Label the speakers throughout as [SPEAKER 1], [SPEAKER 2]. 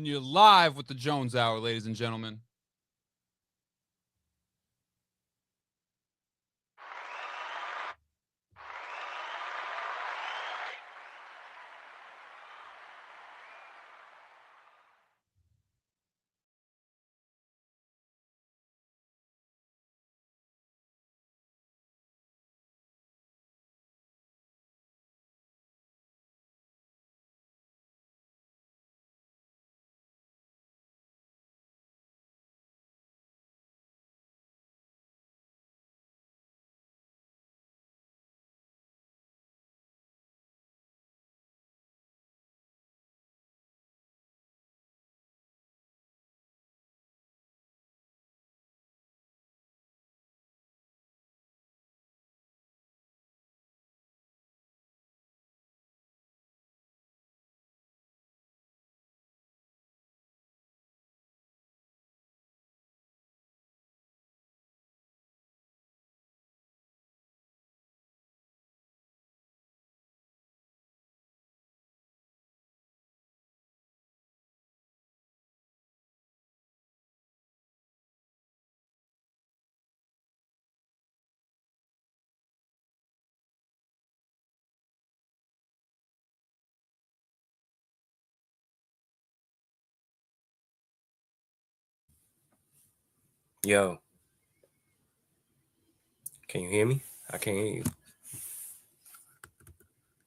[SPEAKER 1] And you're live with the Jones Hour, ladies and gentlemen.
[SPEAKER 2] Yo, can you hear me? I can't hear you.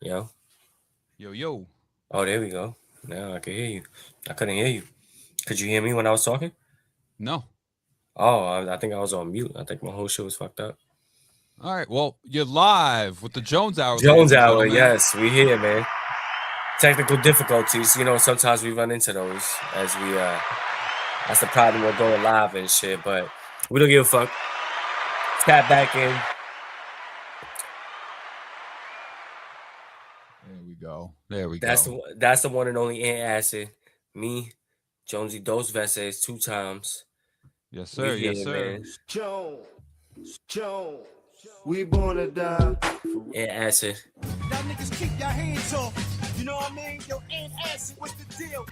[SPEAKER 2] Yo.
[SPEAKER 1] Yo.
[SPEAKER 2] Oh, there we go. Now I can hear you. I couldn't hear you. Could you hear me when I was talking?
[SPEAKER 1] No.
[SPEAKER 2] Oh, I think I was on mute. I think my whole show was fucked up.
[SPEAKER 1] All right. Well, you're live with the Jones Hour.
[SPEAKER 2] Jones Hour,
[SPEAKER 1] gentlemen.
[SPEAKER 2] yes, we here, man. Technical difficulties, sometimes we run into those as we that's the problem with going live and shit, but we don't give a fuck. Tap back in.
[SPEAKER 1] There we
[SPEAKER 2] go. That's the one and only Antacid. Me, Jonesy Dos Veces 2 times.
[SPEAKER 1] Yes, sir. Yes, sir.
[SPEAKER 2] Man.
[SPEAKER 3] Jones, we born to die.
[SPEAKER 2] Antacid.
[SPEAKER 3] Y'all niggas keep your hands off. You know what I mean? Yo, Antacid, what's the deal?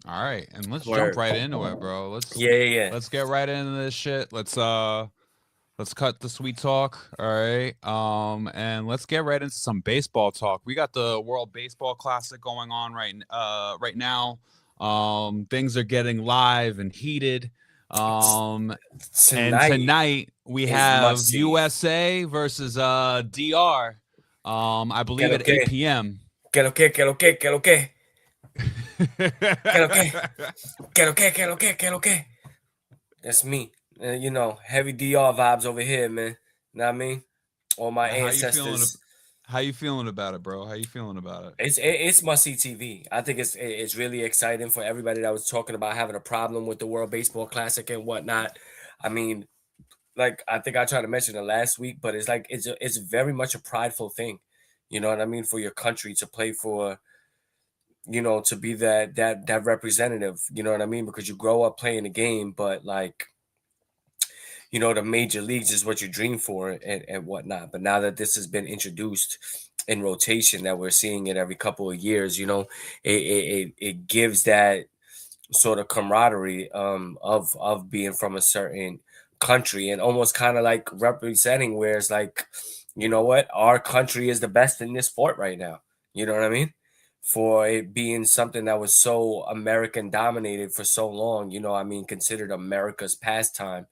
[SPEAKER 1] All right, and let's jump right into it, bro. Let's
[SPEAKER 2] yeah.
[SPEAKER 1] Let's get right into this shit. Let's Let's cut the sweet talk. All right. And let's get right into some baseball talk. We got the World Baseball Classic going on right now. Things are getting live and heated. And
[SPEAKER 2] Tonight
[SPEAKER 1] tonight we
[SPEAKER 2] is
[SPEAKER 1] have
[SPEAKER 2] must see.
[SPEAKER 1] USA versus DR. I believe
[SPEAKER 2] lo
[SPEAKER 1] at
[SPEAKER 2] que?
[SPEAKER 1] 8 p.m.
[SPEAKER 2] Que lo que, que lo que, que lo que, que lo que, que lo que, que lo que, que lo que. That's me. You know, heavy DR vibes over here, man. Know what I mean? All my
[SPEAKER 1] How you feeling?
[SPEAKER 2] ancestors.
[SPEAKER 1] How you feeling about it, bro? How you feeling about it?
[SPEAKER 2] It's must see TV. I think it's really exciting for everybody that was talking about having a problem with the World Baseball Classic and whatnot. I mean, like I think I tried to mention it last week, but it's like it's very much a prideful thing. You know what I mean? For your country to play for, you know, to be that representative. You know what I mean? Because you grow up playing the game, but like, you know, the major leagues is what you dream for and whatnot. But now that this has been introduced in rotation, that we're seeing it every couple of years, you know, it gives that sort of camaraderie of being from a certain country and almost kind of like representing where it's like, you know what, our country is the best in this sport right now. You know what I mean? For it being something that was so American dominated for so long, you know, I mean, considered America's pastime.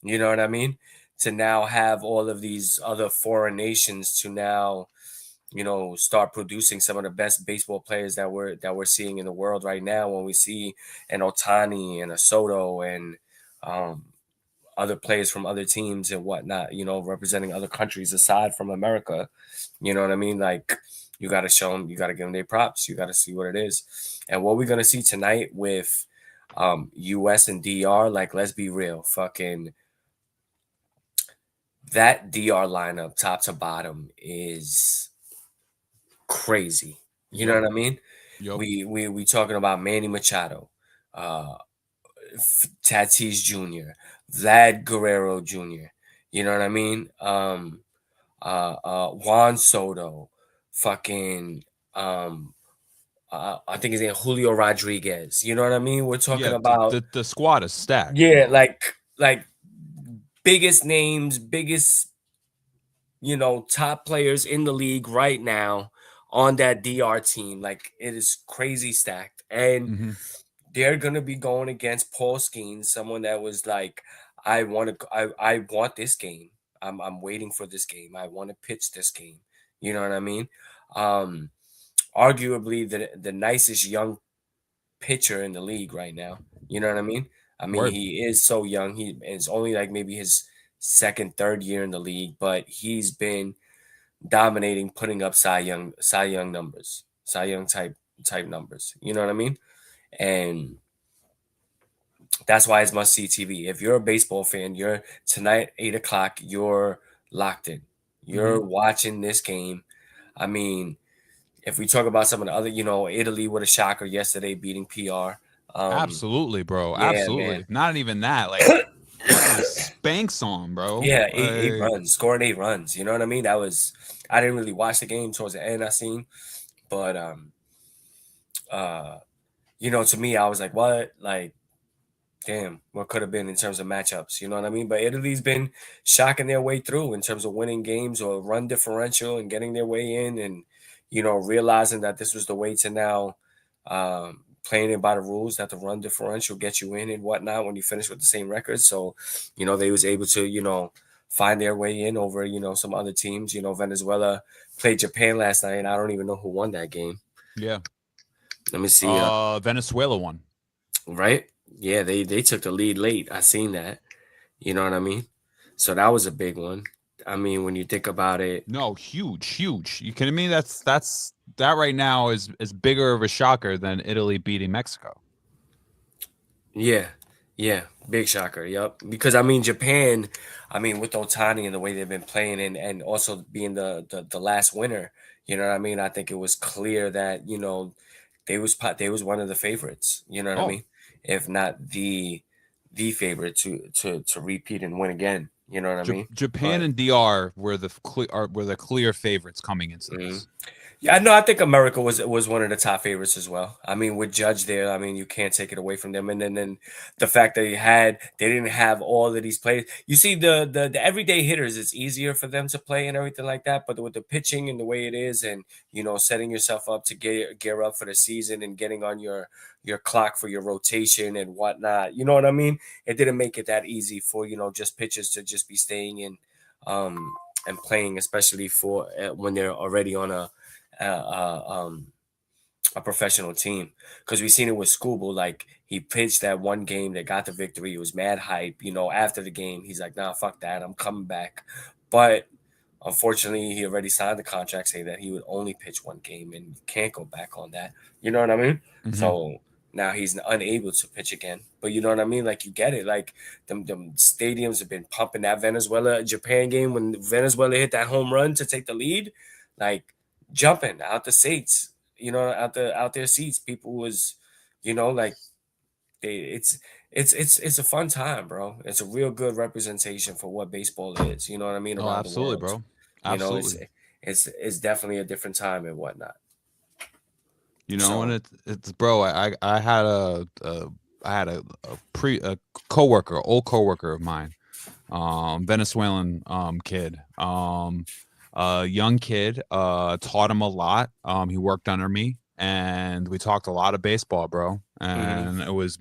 [SPEAKER 2] You know what I mean? To now have all of these other foreign nations to now, you know, start producing some of the best baseball players that we're seeing in the world right now. When we see an Otani and a Soto and um, other players from other teams and whatnot, you know, representing other countries aside from America, you know what I mean? Like, you got to show them, you got to give them their props, you got to see what it is. And what we're gonna see tonight with US and DR, like, let's be real, fucking that DR lineup, top to bottom, is crazy. You know
[SPEAKER 1] Yep.
[SPEAKER 2] what I mean?
[SPEAKER 1] Yep.
[SPEAKER 2] We talking about Manny Machado, uh, Tatis Jr., Vlad Guerrero Jr. You know what I mean? Juan Soto, fucking, I think his name Julio Rodriguez. You know what I mean? We're talking
[SPEAKER 1] Yeah.
[SPEAKER 2] about,
[SPEAKER 1] The squad is stacked.
[SPEAKER 2] yeah,
[SPEAKER 1] Bro.
[SPEAKER 2] like biggest names, biggest, you know, top players in the league right now on that DR team. Like, it is crazy stacked. And
[SPEAKER 1] Mhm.
[SPEAKER 2] they're gonna be going against Paul Skeens, someone that was like, I want this game. I'm waiting for this game. I want to pitch this game. You know what I mean? Um, Arguably the nicest young pitcher in the league right now. You know what I mean? I mean,
[SPEAKER 1] Word.
[SPEAKER 2] he is so young. He is only like maybe his second, third year in the league, but he's been dominating, putting up Cy Young numbers, Cy Young type numbers. You know what I mean? And that's why it's must see TV. If you're a baseball fan, you're tonight 8 o'clock. You're locked in. You're
[SPEAKER 1] Mhm.
[SPEAKER 2] watching this game. I mean, if we talk about some of the other, you know, Italy with a shocker yesterday beating PR.
[SPEAKER 1] Absolutely, bro.
[SPEAKER 2] Yeah, man.
[SPEAKER 1] Absolutely. Not even that. Like fucking spanks on, bro.
[SPEAKER 2] Yeah, eight
[SPEAKER 1] Like,
[SPEAKER 2] runs, scoring 8 runs. You know what I mean? That was, I didn't really watch the game towards the end. I seen, but uh, you know, to me, I was like, what? Like, damn, what could have been in terms of matchups? You know what I mean? But Italy's been shocking their way through in terms of winning games or run differential and getting their way in, and, you know, realizing that this was the way to now playing it by the rules, that the run differential gets you in and whatnot when you finish with the same record. So, you know, they was able to, you know, find their way in over, you know, some other teams. You know, Venezuela played Japan last night, and I don't even know who won that game.
[SPEAKER 1] yeah.
[SPEAKER 2] Let me see.
[SPEAKER 1] Venezuela won.
[SPEAKER 2] Right? Yeah, they took the lead late. I seen that. You know what I mean? So that was a big one. I mean, when you think about it,
[SPEAKER 1] No, huge, huge. You kidding me? That right now is bigger of a shocker than Italy beating Mexico.
[SPEAKER 2] yeah, yeah, big shocker. Yep. Because I mean, Japan, I mean, with Otani and the way they've been playing, and also being the last winner, you know what I mean? I think it was clear that, you know, they was one of the favorites. You know what I
[SPEAKER 1] Oh,
[SPEAKER 2] mean? If not the favorite to repeat and win again. You know what I mean?
[SPEAKER 1] Japan
[SPEAKER 2] But
[SPEAKER 1] and DR were the clear favorites coming into
[SPEAKER 2] mhm.
[SPEAKER 1] this.
[SPEAKER 2] Yeah, no, I think America was one of the top favorites as well. I mean, with Judge there, I mean, you can't take it away from them. And then the fact that they didn't have all of these players. You see, the everyday hitters, it's easier for them to play and everything like that. But with the pitching and the way it is, and setting yourself up to gear up for the season and getting on your clock for your rotation and whatnot. You know what I mean? It didn't make it that easy for just pitchers to just be staying in and playing, especially for when they're already on uh, uh, um, a professional team, because we've seen it with Scooble. Like, he pitched that one game that got the victory. It was mad hype. After the game, he's like, "Nah, fuck that. I'm coming back." But unfortunately, he already signed the contract saying that he would only pitch one game and can't go back on that. You know what I mean?
[SPEAKER 1] Mhm.
[SPEAKER 2] So now he's unable to pitch again. But you know what I mean? Like, you get it. Like, them stadiums have been pumping that Venezuela Japan game when Venezuela hit that home run to take the lead. Like, jumping out the seats, out their seats. People was, like, it's a fun time, bro. It's a real good representation for what baseball is. You know what I mean?
[SPEAKER 1] Oh,
[SPEAKER 2] Around the
[SPEAKER 1] absolutely,
[SPEAKER 2] world.
[SPEAKER 1] bro.
[SPEAKER 2] You know, it's
[SPEAKER 1] Absolutely.
[SPEAKER 2] it's definitely a different time and whatnot.
[SPEAKER 1] And
[SPEAKER 2] So
[SPEAKER 1] it's bro. I had a coworker, old coworker of mine, Venezuelan kid, a young kid, taught him a lot. He worked under me, and we talked a lot of baseball, bro. And it was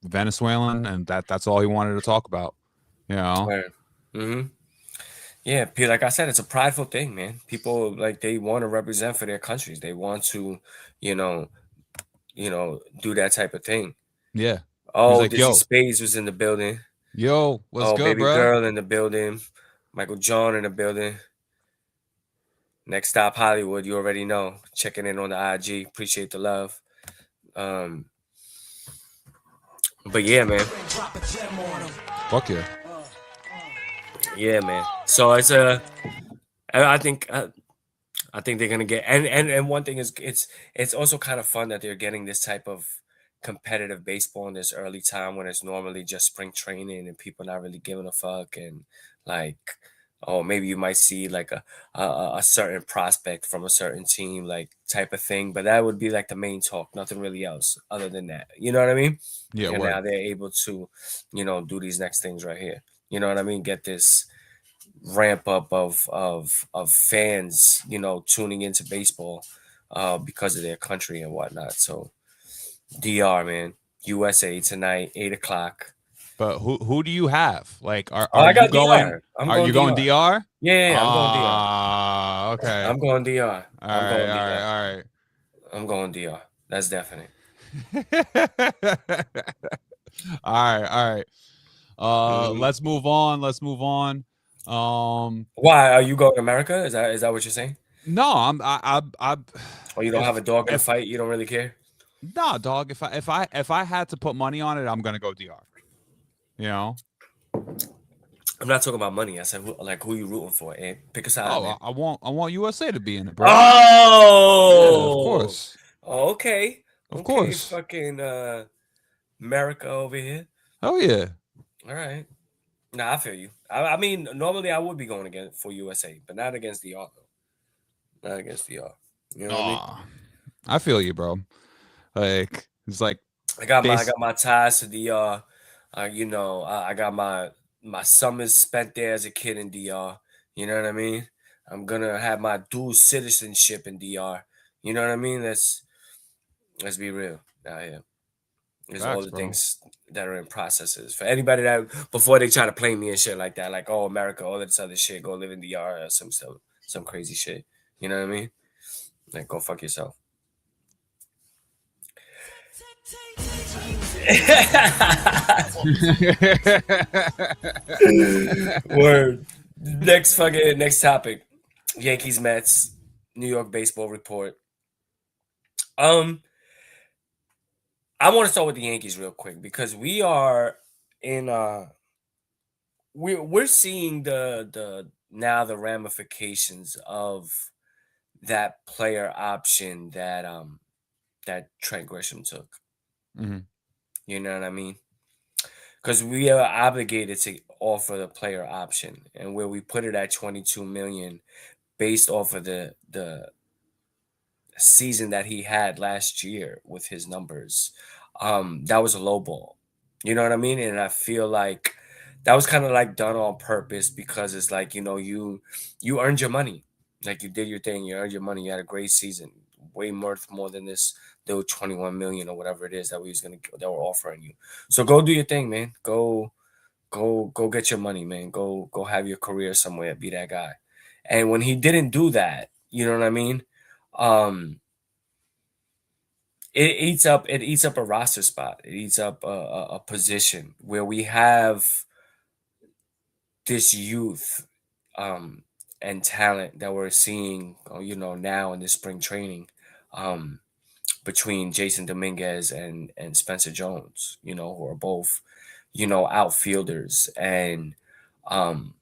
[SPEAKER 1] Venezuelan, and that's all he wanted to talk about.
[SPEAKER 2] where, hmm yeah, like I said, it's a prideful thing, man. People, like, they want to represent for their countries. They want to, you know, do that type of thing.
[SPEAKER 1] Yeah. He's
[SPEAKER 2] Oh,
[SPEAKER 1] like,
[SPEAKER 2] Dizzy
[SPEAKER 1] yo,
[SPEAKER 2] Spades was in the building.
[SPEAKER 1] what's
[SPEAKER 2] Oh,
[SPEAKER 1] good,
[SPEAKER 2] Baby
[SPEAKER 1] bro?
[SPEAKER 2] Girl in the building. Michael John in the building. Next Stop Hollywood, you already know. Checking in on the IG. Appreciate the love. But yeah, man.
[SPEAKER 1] Fuck yeah.
[SPEAKER 2] Yeah, man. So I think they're gonna get, and one thing is, it's also kind of fun that they're getting this type of competitive baseball in this early time when it's normally just spring training and people not really giving a fuck, and like, oh, maybe you might see like a certain prospect from a certain team, like, type of thing, but that would be like the main talk, nothing really else other than that. You know what I mean?
[SPEAKER 1] Yeah,
[SPEAKER 2] And
[SPEAKER 1] word.
[SPEAKER 2] now they're able to, do these next things right here. You know what I mean? Get this ramp up of fans, tuning into baseball because of their country and whatnot. So DR, man, USA tonight, 8 o'clock.
[SPEAKER 1] But who do you have? Like,
[SPEAKER 2] Oh,
[SPEAKER 1] are
[SPEAKER 2] I
[SPEAKER 1] you
[SPEAKER 2] got
[SPEAKER 1] going?
[SPEAKER 2] DR. I'm
[SPEAKER 1] Are
[SPEAKER 2] going
[SPEAKER 1] you going
[SPEAKER 2] DR.
[SPEAKER 1] DR?
[SPEAKER 2] Yeah, I'm going DR.
[SPEAKER 1] Okay.
[SPEAKER 2] I'm going DR.
[SPEAKER 1] All
[SPEAKER 2] I'm
[SPEAKER 1] right.
[SPEAKER 2] going DR.
[SPEAKER 1] All right.
[SPEAKER 2] I'm going DR. That's definite.
[SPEAKER 1] All right. All right.
[SPEAKER 2] Mhm.
[SPEAKER 1] Let's move on. Let's move on.
[SPEAKER 2] Why are you going to America? Is that what you're saying?
[SPEAKER 1] No, I
[SPEAKER 2] Or you don't have a
[SPEAKER 1] if
[SPEAKER 2] dog in the fight? You don't really care?
[SPEAKER 1] nah, dog. If I had to put money on it, I'm gonna go DR. You know.
[SPEAKER 2] I'm not talking about money. I said, who you rooting for? And pick a side,
[SPEAKER 1] Oh,
[SPEAKER 2] man.
[SPEAKER 1] I want USA to be in it, bro. Yeah, of
[SPEAKER 2] Oh,
[SPEAKER 1] course.
[SPEAKER 2] okay.
[SPEAKER 1] Of
[SPEAKER 2] Okay,
[SPEAKER 1] course.
[SPEAKER 2] fucking America over here.
[SPEAKER 1] Oh yeah.
[SPEAKER 2] All right. Nah, I feel you. I mean, normally I would be going against for USA, but not against DR though. Not against DR. You know what I mean?
[SPEAKER 1] Aw, I feel you, bro. Like, it's like
[SPEAKER 2] I got
[SPEAKER 1] base.
[SPEAKER 2] my ties to DR. I got my summers spent there as a kid in DR. You know what I mean? I'm gonna have my dual citizenship in DR. You know what I mean? Let's be real. Yeah. There's all
[SPEAKER 1] Facts,
[SPEAKER 2] the
[SPEAKER 1] bro.
[SPEAKER 2] things that are in processes. For anybody that before they try to play me and shit like that, like, oh, America, all this other shit, go live in DR or some crazy shit. You know what I mean? Like, go fuck yourself. Word. Next topic. Yankees Mets, New York baseball report. I want to start with the Yankees real quick because we are in we're seeing the now the ramifications of that player option that Trent Grisham took.
[SPEAKER 1] Mhm.
[SPEAKER 2] You know what I mean? Because we are obligated to offer the player option, and where we put it at 22 million based off of the season that he had last year with his numbers, that was a low ball. You know what I mean? And I feel like that was kind of like done on purpose because it's like, you earned your money. Like you did your thing, you earned your money, you had a great season, way more than this little 21 million or whatever it is that we're offering you. So go do your thing, man. Go get your money, man. Go have your career somewhere, be that guy. And when he didn't do that, you know what I mean? Um it eats up a roster spot. It eats up a position where we have this youth and talent that we're seeing, now in this spring training, um, between Jason Dominguez and Spencer Jones, who are both, outfielders and um,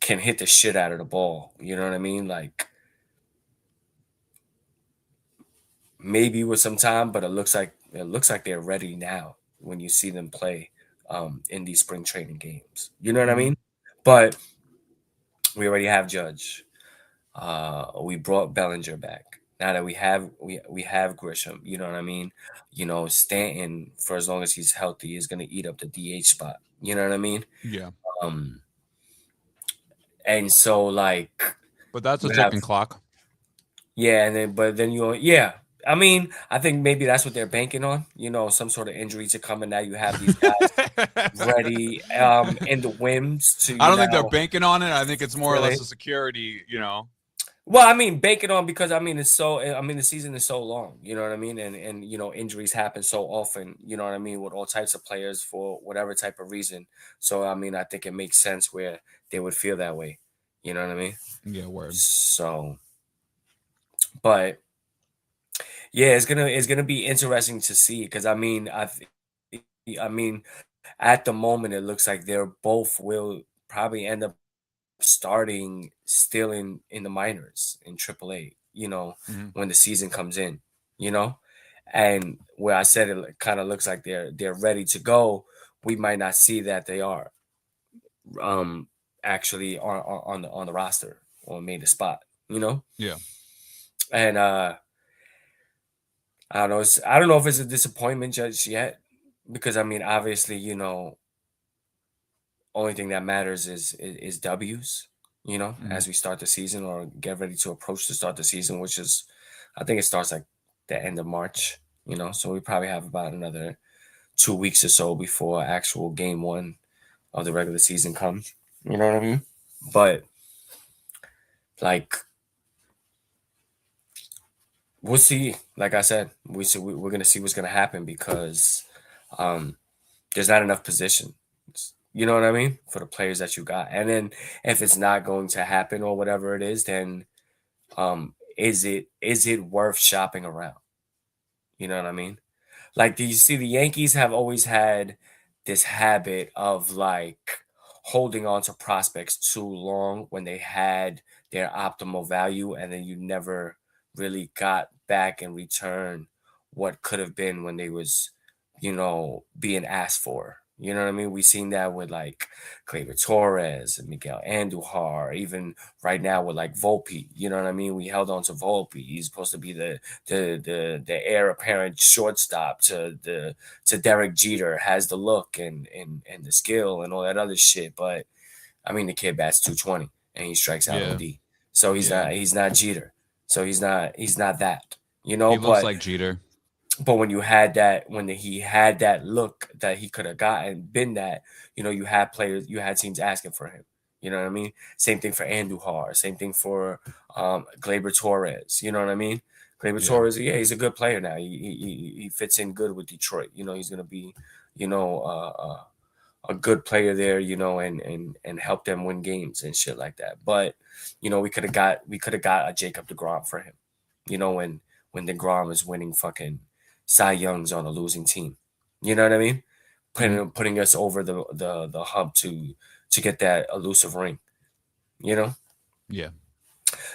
[SPEAKER 2] can hit the shit out of the ball. You know what I mean? Like maybe with some time, but it looks like they're ready now when you see them play in these spring training games. You know what I
[SPEAKER 1] Mhm.
[SPEAKER 2] mean? But we already have Judge. We brought Bellinger back. Now that we have Grisham, you know what I mean? Stanton, for as long as he's healthy, is gonna eat up the DH spot. You know what I mean?
[SPEAKER 1] Yeah,
[SPEAKER 2] Um, and so like
[SPEAKER 1] but that's a
[SPEAKER 2] you have
[SPEAKER 1] ticking clock.
[SPEAKER 2] yeah, and then I mean, I think maybe that's what they're banking on. Some sort of injury to come, and now you have these guys ready in the whims to
[SPEAKER 1] I don't think they're banking on it. I think it's more or
[SPEAKER 2] fill
[SPEAKER 1] less
[SPEAKER 2] in.
[SPEAKER 1] a security.
[SPEAKER 2] Well, I mean, bank it on because the season is so long, you know what I mean? And injuries happen so often, you know what I mean, with all types of players for whatever type of reason. So I mean, I think it makes sense where they would feel that way. You know what I mean?
[SPEAKER 1] Yeah, word.
[SPEAKER 2] So, but yeah, it's gonna be interesting to see because I mean, at the moment it looks like they're both will probably end up starting still in the minors in AAA,
[SPEAKER 1] Mhm.
[SPEAKER 2] when the season comes in, you know, and where I said it kind of looks like they're ready to go, we might not see that they are um actually on the roster or made a spot,
[SPEAKER 1] Yeah.
[SPEAKER 2] and I don't know if it's a disappointment just yet because I mean obviously only thing that matters is W's,
[SPEAKER 1] Mhm.
[SPEAKER 2] as we start the season or get ready to approach to start the season, which is I think it starts like the end of March, so we probably have about another 2 weeks or so before actual game one of the regular season comes. You know what I mean? But like we'll see. Like I said, we're gonna see what's gonna happen because um there's not enough position. You know what I mean? For the players that you got. And then if it's not going to happen or whatever it is, then is it worth shopping around? You know what I mean? Like, do you see the Yankees have always had this habit of like holding on to prospects too long when they had their optimal value, and then you never really got back in return what could have been when they was, being asked for. You know what I mean? We seen that with like Gleyber Torres and Miguel Andujar, even right now with like Volpe. You know what I mean? We held on to Volpe. He's supposed to be the heir apparent shortstop to Derek Jeter, has the look and the skill and all that other shit. But I mean, the kid bats 220 and he strikes out
[SPEAKER 1] Yeah.
[SPEAKER 2] OD. So he's
[SPEAKER 1] Yeah.
[SPEAKER 2] not Jeter. So he's not that.
[SPEAKER 1] He looks
[SPEAKER 2] But
[SPEAKER 1] like Jeter.
[SPEAKER 2] when you had that, when he had that look that he could have gotten, been that, you had teams asking for him. You know what I mean? Same thing for Andujar. Same thing for Gleyber Torres. You know what I mean? Gleyber
[SPEAKER 1] Yeah.
[SPEAKER 2] Torres, yeah, he's a good player now. He fits in good with Detroit. He's gonna be, you know, a good player there. And help them win games and shit like that. But we could have got a Jacob DeGrom for him. When DeGrom is winning fucking Cy Youngs on a losing team. You know what I mean?
[SPEAKER 1] Mhm.
[SPEAKER 2] Putting us over the hump to get that elusive ring. You know?
[SPEAKER 1] Yeah.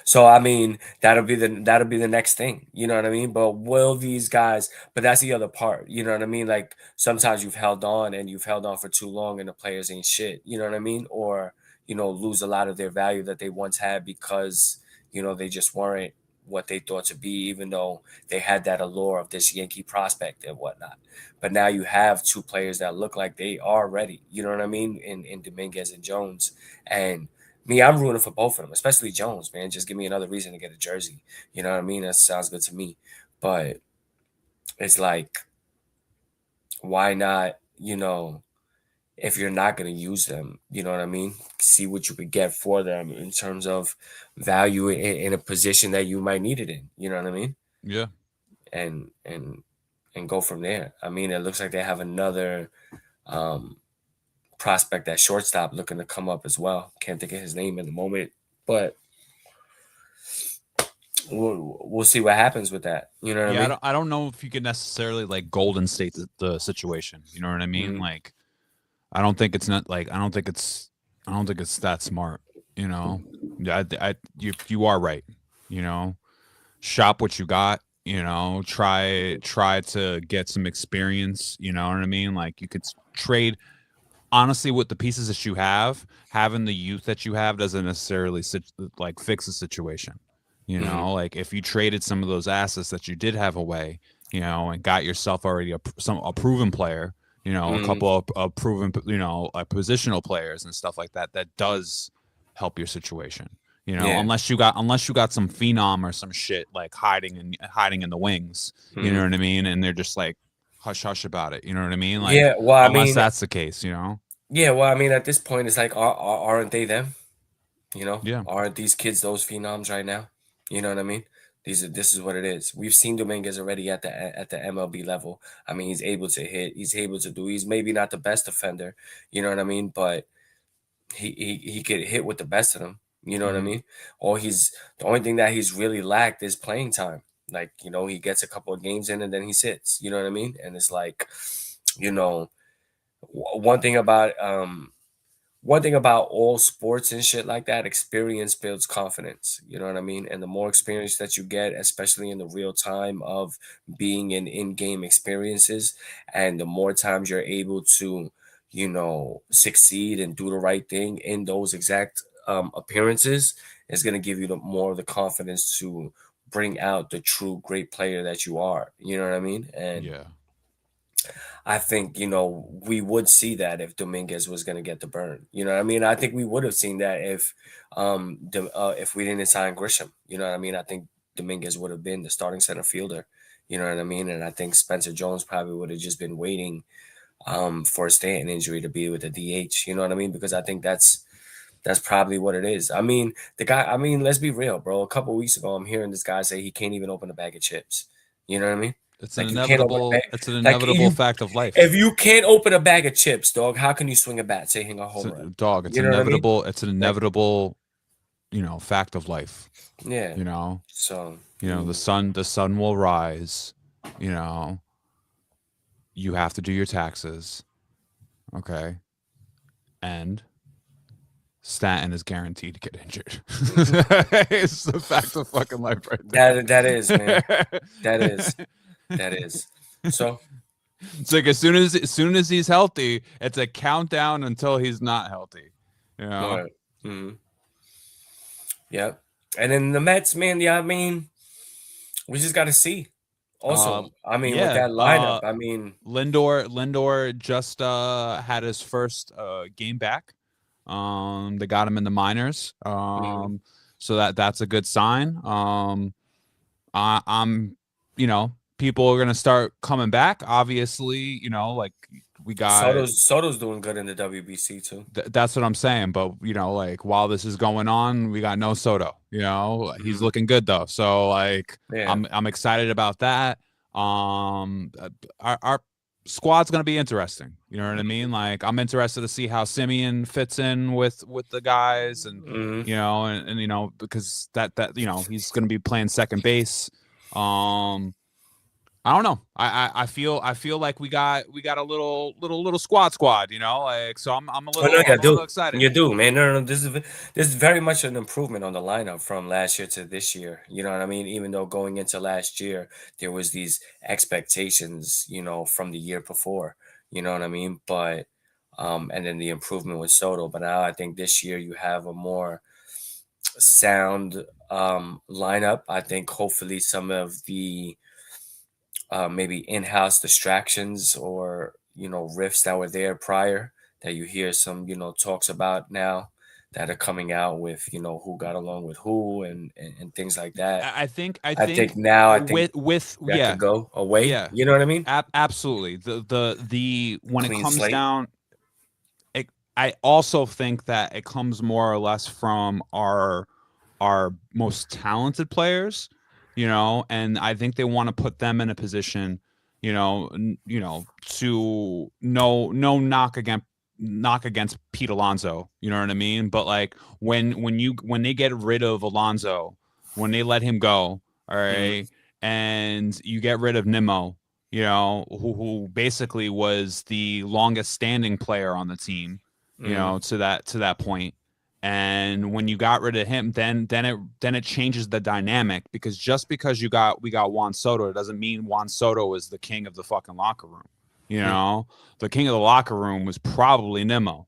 [SPEAKER 2] So I mean, that'll be the next thing. You know what I mean? But will these guys? But that's the other part. You know what I mean? Like sometimes you've held on and you've held on for too long, and the players ain't shit. You know what I mean? Or lose a lot of their value that they once had because they just weren't what they thought to be, even though they had that allure of this Yankee prospect and whatnot. But now you have two players that look like they are ready. You know what I mean? In Dominguez and Jones. And me, I'm rooting for both of them, especially Jones, man. Just give me another reason to get a jersey. You know what I mean? That sounds good to me. But it's like, why not, if you're not going to use them, you know what I mean? See what you could get for them in terms of value in a position that you might need it in. You know what I mean?
[SPEAKER 1] Yeah.
[SPEAKER 2] And go from there. I mean, it looks like they have another prospect at shortstop looking to come up as well. Can't think of his name at the moment, but we'll see what happens with that. You know what I mean?
[SPEAKER 1] I don't know if you could necessarily like Golden State the situation. You know what I mean?
[SPEAKER 2] Mhm.
[SPEAKER 1] Like, I don't think it's not like I don't think it's that smart. You are right. Shop what you got. Try to get some experience. You know what I mean? Like you could trade. Honestly, with the pieces that you have, having the youth that you have doesn't necessarily like fix the situation. Like if you traded some of those assets that you did have away, and got yourself already a proven player, a couple of proven, like positional players and stuff like that, that does help your situation.
[SPEAKER 2] Yeah.
[SPEAKER 1] Unless you got some phenom or some shit like hiding in the wings, you know what I mean, and they're just like hush hush about it. You know what I mean? Like,
[SPEAKER 2] Yeah. Well, I
[SPEAKER 1] unless
[SPEAKER 2] mean,
[SPEAKER 1] that's the case,
[SPEAKER 2] yeah. Well, I mean, at this point, it's like, aren't they them?
[SPEAKER 1] Yeah.
[SPEAKER 2] Aren't these kids those phenoms right now? You know what I mean? This is what it is. We've seen Dominguez already at the MLB level. I mean, he's able to hit. He's able to do. He's maybe not the best defender. You know what I mean? But he could hit with the best of them. You know what I
[SPEAKER 1] Mhm.
[SPEAKER 2] mean? Or the only thing that he's really lacked is playing time. Like he gets a couple of games in and then he sits. You know what I mean? And it's like, you know, one thing about all sports and shit like that, experience builds confidence. You know what I mean? And the more experience that you get, especially in the real time of being in-game experiences, and the more times you're able to, succeed and do the right thing in those exact appearances, is going to give you more of the confidence to bring out the true great player that you are. You know what I mean? And
[SPEAKER 1] Yeah.
[SPEAKER 2] I think, we would see that if Dominguez was going to get the burn. You know what I mean? I think we would have seen that if we didn't sign Grisham. You know what I mean? I think Dominguez would have been the starting center fielder. You know what I mean? And I think Spencer Jones probably would have just been waiting for a Stanton injury to be with the DH. You know what I mean? Because I think that's probably what it is. I mean, the guy, let's be real, bro. A couple weeks ago, I'm hearing this guy say he can't even open a bag of chips. You know what I mean?
[SPEAKER 1] It's an
[SPEAKER 2] Like you can't open a
[SPEAKER 1] inevitable.
[SPEAKER 2] bag.
[SPEAKER 1] It's an
[SPEAKER 2] Like
[SPEAKER 1] inevitable fact of life.
[SPEAKER 2] if you can't open a bag of chips, dog, how can you swing a bat saying a home run?
[SPEAKER 1] Dog. It's
[SPEAKER 2] You know what I mean?
[SPEAKER 1] inevitable. It's an
[SPEAKER 2] Like,
[SPEAKER 1] inevitable, fact of life.
[SPEAKER 2] yeah. So
[SPEAKER 1] The sun will rise. You have to do your taxes. Okay. And Stanton is guaranteed to get injured. It's the fact of fucking life right there.
[SPEAKER 2] that is, man. That is. So
[SPEAKER 1] It's like as soon as he's healthy, it's a countdown until he's not healthy.
[SPEAKER 2] right. Yep. And then the Mets, man, yeah, I mean, we just gotta see. Also, I mean, with that lineup, I mean,
[SPEAKER 1] Lindor just had his first game back. They got him in the minors. So that's a good sign. I'm people are gonna start coming back. Obviously, like we got
[SPEAKER 2] Soto's doing good in the WBC too.
[SPEAKER 1] that's what I'm saying. But like while this is going on, we got no Soto. He's looking good though. So like
[SPEAKER 2] Yeah.
[SPEAKER 1] I'm excited about that. Our squad's gonna be interesting. You know what I mean? Like I'm interested to see how Simeon fits in with the guys, and because that he's gonna be playing second base. I don't know. I feel like we got a little squad, you know, like so I'm a
[SPEAKER 2] Oh no,
[SPEAKER 1] little
[SPEAKER 2] you do.
[SPEAKER 1] excited.
[SPEAKER 2] You do, man. No, no, no. This is very much an improvement on the lineup from last year to this year. You know what I mean? Even though going into last year there was these expectations, from the year before. You know what I mean? But and then the improvement with Soto. But now I think this year you have a more sound lineup. I think hopefully some of the maybe in-house distractions or riffs that were there prior that you hear some talks about now that are coming out with who got along with who and things like that.
[SPEAKER 1] I
[SPEAKER 2] I think
[SPEAKER 1] think
[SPEAKER 2] now I think
[SPEAKER 1] with
[SPEAKER 2] that
[SPEAKER 1] yeah,
[SPEAKER 2] could go away.
[SPEAKER 1] yeah,
[SPEAKER 2] You know what I mean?
[SPEAKER 1] absolutely. The when it
[SPEAKER 2] Clean
[SPEAKER 1] comes
[SPEAKER 2] slate.
[SPEAKER 1] down, I also think that it comes more or less from our most talented players, and I think they want to put them in a position, to no knock against Pete Alonso, you know what I mean? But like when they get rid of Alonso, when they let him go, all
[SPEAKER 2] Mhm,
[SPEAKER 1] right, and you get rid of Nimmo, who basically was the longest standing player on the team,
[SPEAKER 2] mhm,
[SPEAKER 1] to that point. And when you got rid of him, then it changes the dynamic, because just because we got Juan Soto, it doesn't mean Juan Soto is the king of the fucking locker room. You
[SPEAKER 2] mhm,
[SPEAKER 1] know, the king of the locker room was probably Nimmo.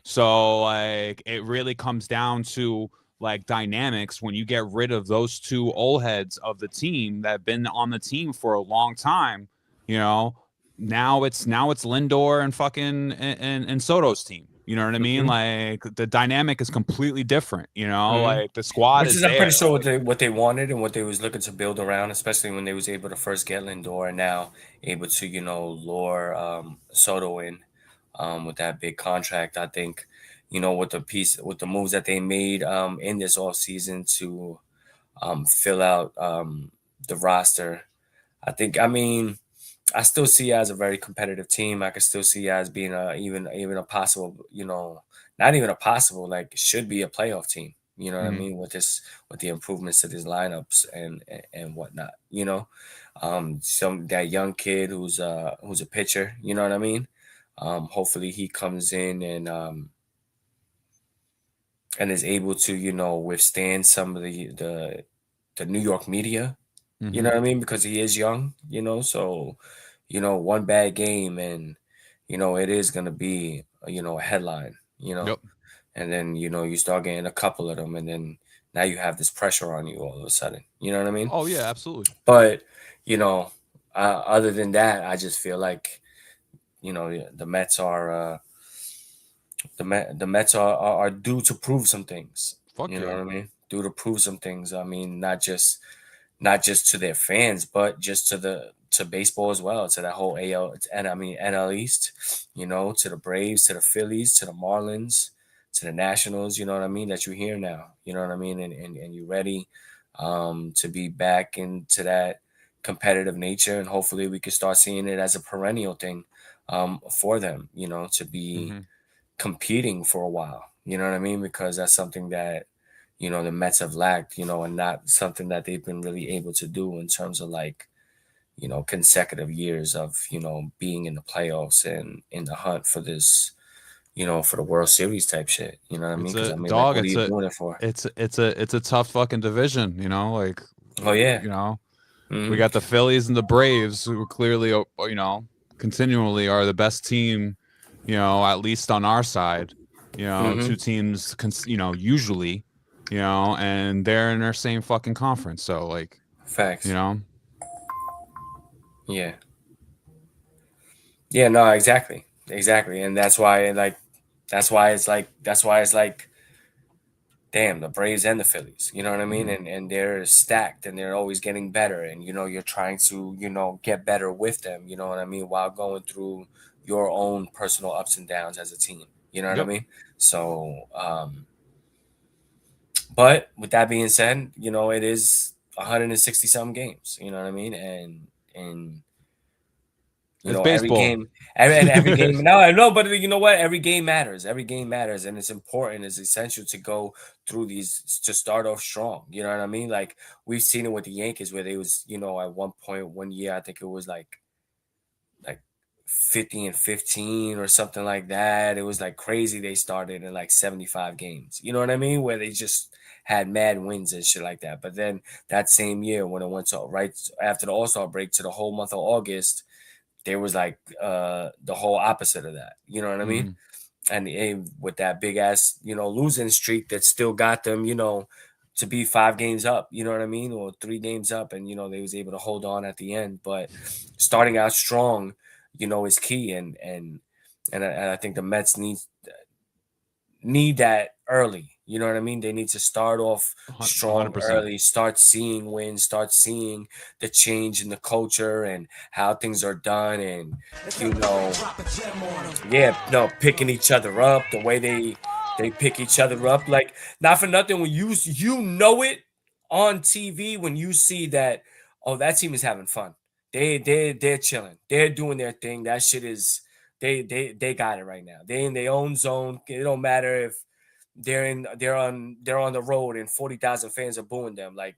[SPEAKER 1] So like it really comes down to like dynamics when you get rid of those two old heads of the team that have been on the team for a long time. You know, now it's Lindor and fucking and Soto's team. You know what I mean?
[SPEAKER 2] mhm,
[SPEAKER 1] Like the dynamic is completely different.
[SPEAKER 2] mhm.
[SPEAKER 1] Like the squad
[SPEAKER 2] Which
[SPEAKER 1] is
[SPEAKER 2] is I'm pretty
[SPEAKER 1] there.
[SPEAKER 2] sure what they wanted and what they was looking to build around, especially when they was able to first get Lindor and now able to lure Soto in with that big contract. I think with the moves that they made in this off season to fill out the roster. I mean I still see it as a very competitive team. I can still see it as being even a possible, not even a possible, like should be a playoff team. You know what I
[SPEAKER 1] Mm-hmm.
[SPEAKER 2] mean? With the improvements to these lineups and whatnot. Some that young kid who's a pitcher. You know what I mean? Hopefully he comes in and is able to withstand some of the New York media. You
[SPEAKER 1] Mm-hmm.
[SPEAKER 2] know what I mean? Because he is young, so one bad game and it is gonna be a headline,
[SPEAKER 1] Yep.
[SPEAKER 2] and then you start getting a couple of them, and then now you have this pressure on you all of a sudden. You know what I mean?
[SPEAKER 1] Oh yeah, absolutely.
[SPEAKER 2] But you know, other than that, I just feel like the Mets are the Mets are due to prove some things.
[SPEAKER 1] Fuck
[SPEAKER 2] You know
[SPEAKER 1] yeah.
[SPEAKER 2] what I mean? Due to prove some things. I mean, not just to their fans, but just to baseball as well, to that whole AL and I mean NL East, to the Braves, to the Phillies, to the Marlins, to the Nationals, you know what I mean, that you hear now, you know what I mean, and you're ready to be back into that competitive nature, and hopefully we can start seeing it as a perennial thing for them, to be
[SPEAKER 1] Mm-hmm.
[SPEAKER 2] competing for a while. You know what I mean? Because that's something that the Mets have lacked, and not something that they've been really able to do in terms of like consecutive years of being in the playoffs and in the hunt for this, for the World Series type shit. You know what I mean?
[SPEAKER 1] It's
[SPEAKER 2] Because
[SPEAKER 1] a
[SPEAKER 2] I mean, like,
[SPEAKER 1] dog.
[SPEAKER 2] what are you doing it for?
[SPEAKER 1] It's a tough fucking division. Like
[SPEAKER 2] Oh yeah.
[SPEAKER 1] you know we
[SPEAKER 2] Hmm.
[SPEAKER 1] got the Phillies and the Braves, who clearly continually are the best team. At least on our side.
[SPEAKER 2] Hmm.
[SPEAKER 1] Two teams. Usually. And they're in their same fucking conference. So like you
[SPEAKER 2] Facts.
[SPEAKER 1] know.
[SPEAKER 2] Yeah. Yeah. No. Exactly. Exactly. And that's why it's like damn, the Braves and the Phillies. You know what I mean?
[SPEAKER 1] Mhm.
[SPEAKER 2] And they're stacked and they're always getting better. And you're trying to, get better with them, you know what I mean, while going through your own personal ups and downs as a team. You know what I
[SPEAKER 1] Yep.
[SPEAKER 2] mean? So but with that being said, it is 160 some games, you know what I mean? And You
[SPEAKER 1] It's
[SPEAKER 2] know, every
[SPEAKER 1] baseball.
[SPEAKER 2] game, every game. No, I know, but you know what? Every game matters. Every game matters, and it's important. It's essential to go through these to start off strong. You know what I mean? Like we've seen it with the Yankees, where they was, you know, at one point, one year, I think it was like 50 and 15 or something like that. It was like crazy. They started in like 75 games. You know what I mean? Where they just had mad wins and shit like that. But then that same year, when it went to right after the All-Star break to the whole month of August, there was like the whole opposite of that. You know what I mean?
[SPEAKER 1] Mhm.
[SPEAKER 2] And with that big ass, you know, losing streak that still got them, you know, to be 5 games up, you know what I mean, or 3 games up, and you know they was able to hold on at the end. But starting out strong, you know, is key, and I think the Mets need that early. You know what I mean? They need to start off strong
[SPEAKER 1] 100%.
[SPEAKER 2] early, start seeing wins, start seeing the change in the culture and how things are done, and you know, yeah, no, picking each other up, the way they pick each other up. Like, not for nothing, when you know it on TV, when you see that, oh, that team is having fun. They're chilling. They're doing their thing. That shit is they got it right now. They in their own zone. It don't matter if they're on the road and 40,000 fans are booing them. Like,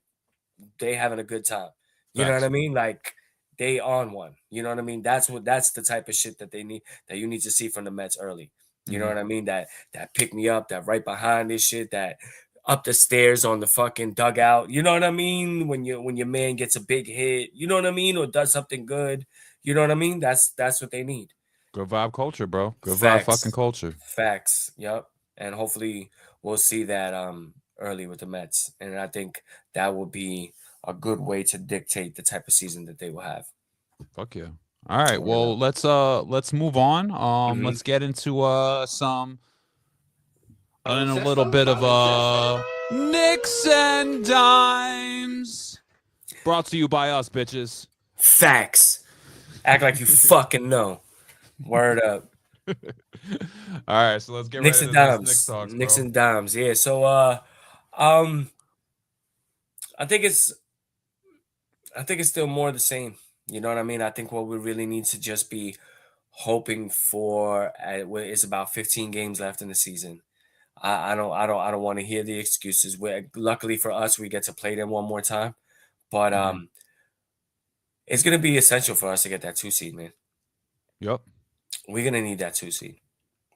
[SPEAKER 2] they having a good time. You know what I
[SPEAKER 1] Facts.
[SPEAKER 2] mean? Like, they on one. You know what I mean? That's the type of shit that they need, that you need to see from the Mets early. You know
[SPEAKER 1] Mhm.
[SPEAKER 2] what I mean? That pick me up, that right behind this shit, that up the stairs on the fucking dugout. You know what I mean? When your man gets a big hit, you know what I mean, or does something good. You know what I mean? That's what they need.
[SPEAKER 1] Good vibe culture, bro. Good vibe fucking
[SPEAKER 2] Facts.
[SPEAKER 1] culture.
[SPEAKER 2] Facts. Yep. And hopefully we'll see that early with the Mets. And I think that will be a good way to dictate the type of season that they will have.
[SPEAKER 1] Fuck yeah. All right.
[SPEAKER 2] Word
[SPEAKER 1] Well,
[SPEAKER 2] up.
[SPEAKER 1] let's move on.
[SPEAKER 2] Mhm.
[SPEAKER 1] Let's get into some and a little bit of Nicks and Dimes. Brought to you by us, bitches.
[SPEAKER 2] Facts. Act like you fucking know. Word up.
[SPEAKER 1] All right, so let's get right
[SPEAKER 2] Knicks and
[SPEAKER 1] into this Knicks
[SPEAKER 2] dimes.
[SPEAKER 1] talks,
[SPEAKER 2] Knicks
[SPEAKER 1] bro.
[SPEAKER 2] and dimes. Yeah. So um I think it's still more the same. You know what I mean? I think what we really need to just be hoping for is about 15 games left in the season. I don't want to hear the excuses. Luckily for us, we get to play them one more time, but
[SPEAKER 1] Mhm.
[SPEAKER 2] it's gonna be essential for us to get that 2 seed, man.
[SPEAKER 1] Yep.
[SPEAKER 2] We're gonna need that 2 seed.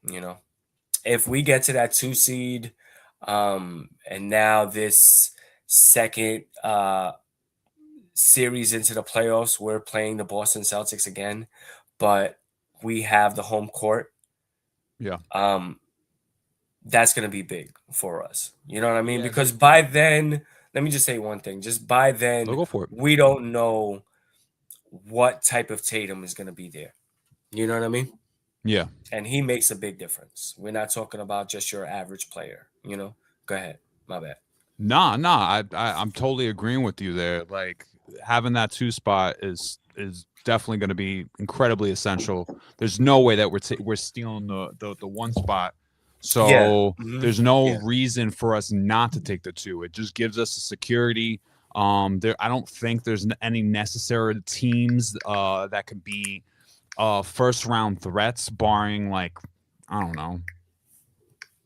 [SPEAKER 2] You know, if we get to that 2 seed, and now this second series into the playoffs, we're playing the Boston Celtics again, but we have the home court.
[SPEAKER 1] Yeah.
[SPEAKER 2] Um, that's going to be big for us. You know what I mean?
[SPEAKER 1] Yeah.
[SPEAKER 2] Because by then, let me just say one thing. Just by
[SPEAKER 1] So
[SPEAKER 2] then,
[SPEAKER 1] go for it.
[SPEAKER 2] we don't know what type of Tatum is going to be there. You know what I mean?
[SPEAKER 1] Yeah.
[SPEAKER 2] And he makes a big difference. We're not talking about just your average player. You know? Go ahead. My bad.
[SPEAKER 1] Nah. I'm totally agreeing with you there. Like having that 2 spot is definitely going to be incredibly essential. There's no way that we're stealing the 1 spot.
[SPEAKER 2] Yeah.
[SPEAKER 1] So
[SPEAKER 2] Mhm.
[SPEAKER 1] there's no
[SPEAKER 2] Yeah.
[SPEAKER 1] reason for us not to take the 2. It just gives us a security. There I don't think there's any necessary teams that could be first round threats, barring like I don't know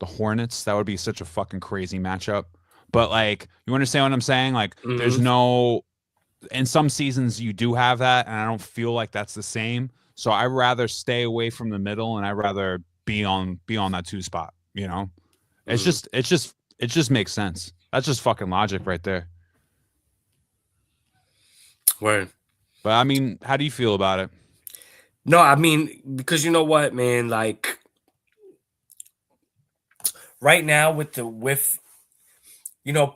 [SPEAKER 1] the Hornets. That would be such a fucking crazy matchup. But like, you understand what I'm saying? Like, there's
[SPEAKER 2] Mhm.
[SPEAKER 1] no. In some seasons, you do have that, and I don't feel like that's the same. So I rather stay away from the middle, and I rather be on that 2 spot. You know,
[SPEAKER 2] Mhm.
[SPEAKER 1] it just makes sense. That's just fucking logic right there.
[SPEAKER 2] Word.
[SPEAKER 1] But I mean, how do you feel about it?
[SPEAKER 2] No, I mean, because you know what, man? Like, right now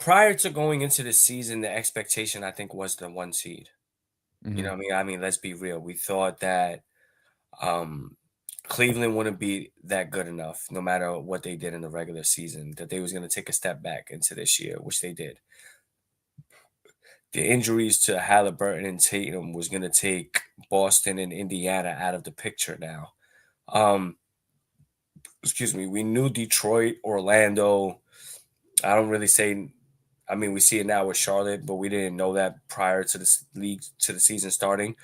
[SPEAKER 2] prior to going into the season, the expectation, I think, was the 1 seed. You know
[SPEAKER 1] Hmm.
[SPEAKER 2] what I mean? I mean, let's be real. We thought that um Cleveland wouldn't be that good enough, no matter what they did in the regular season, that they was going to take a step back into this year, which they did. The injuries to Halliburton and Tatum was going to take Boston and Indiana out of the picture now. Um, excuse me. We knew Detroit, Orlando. I don't really say. I mean, we see it now with Charlotte, but we didn't know that prior to the league to the season starting.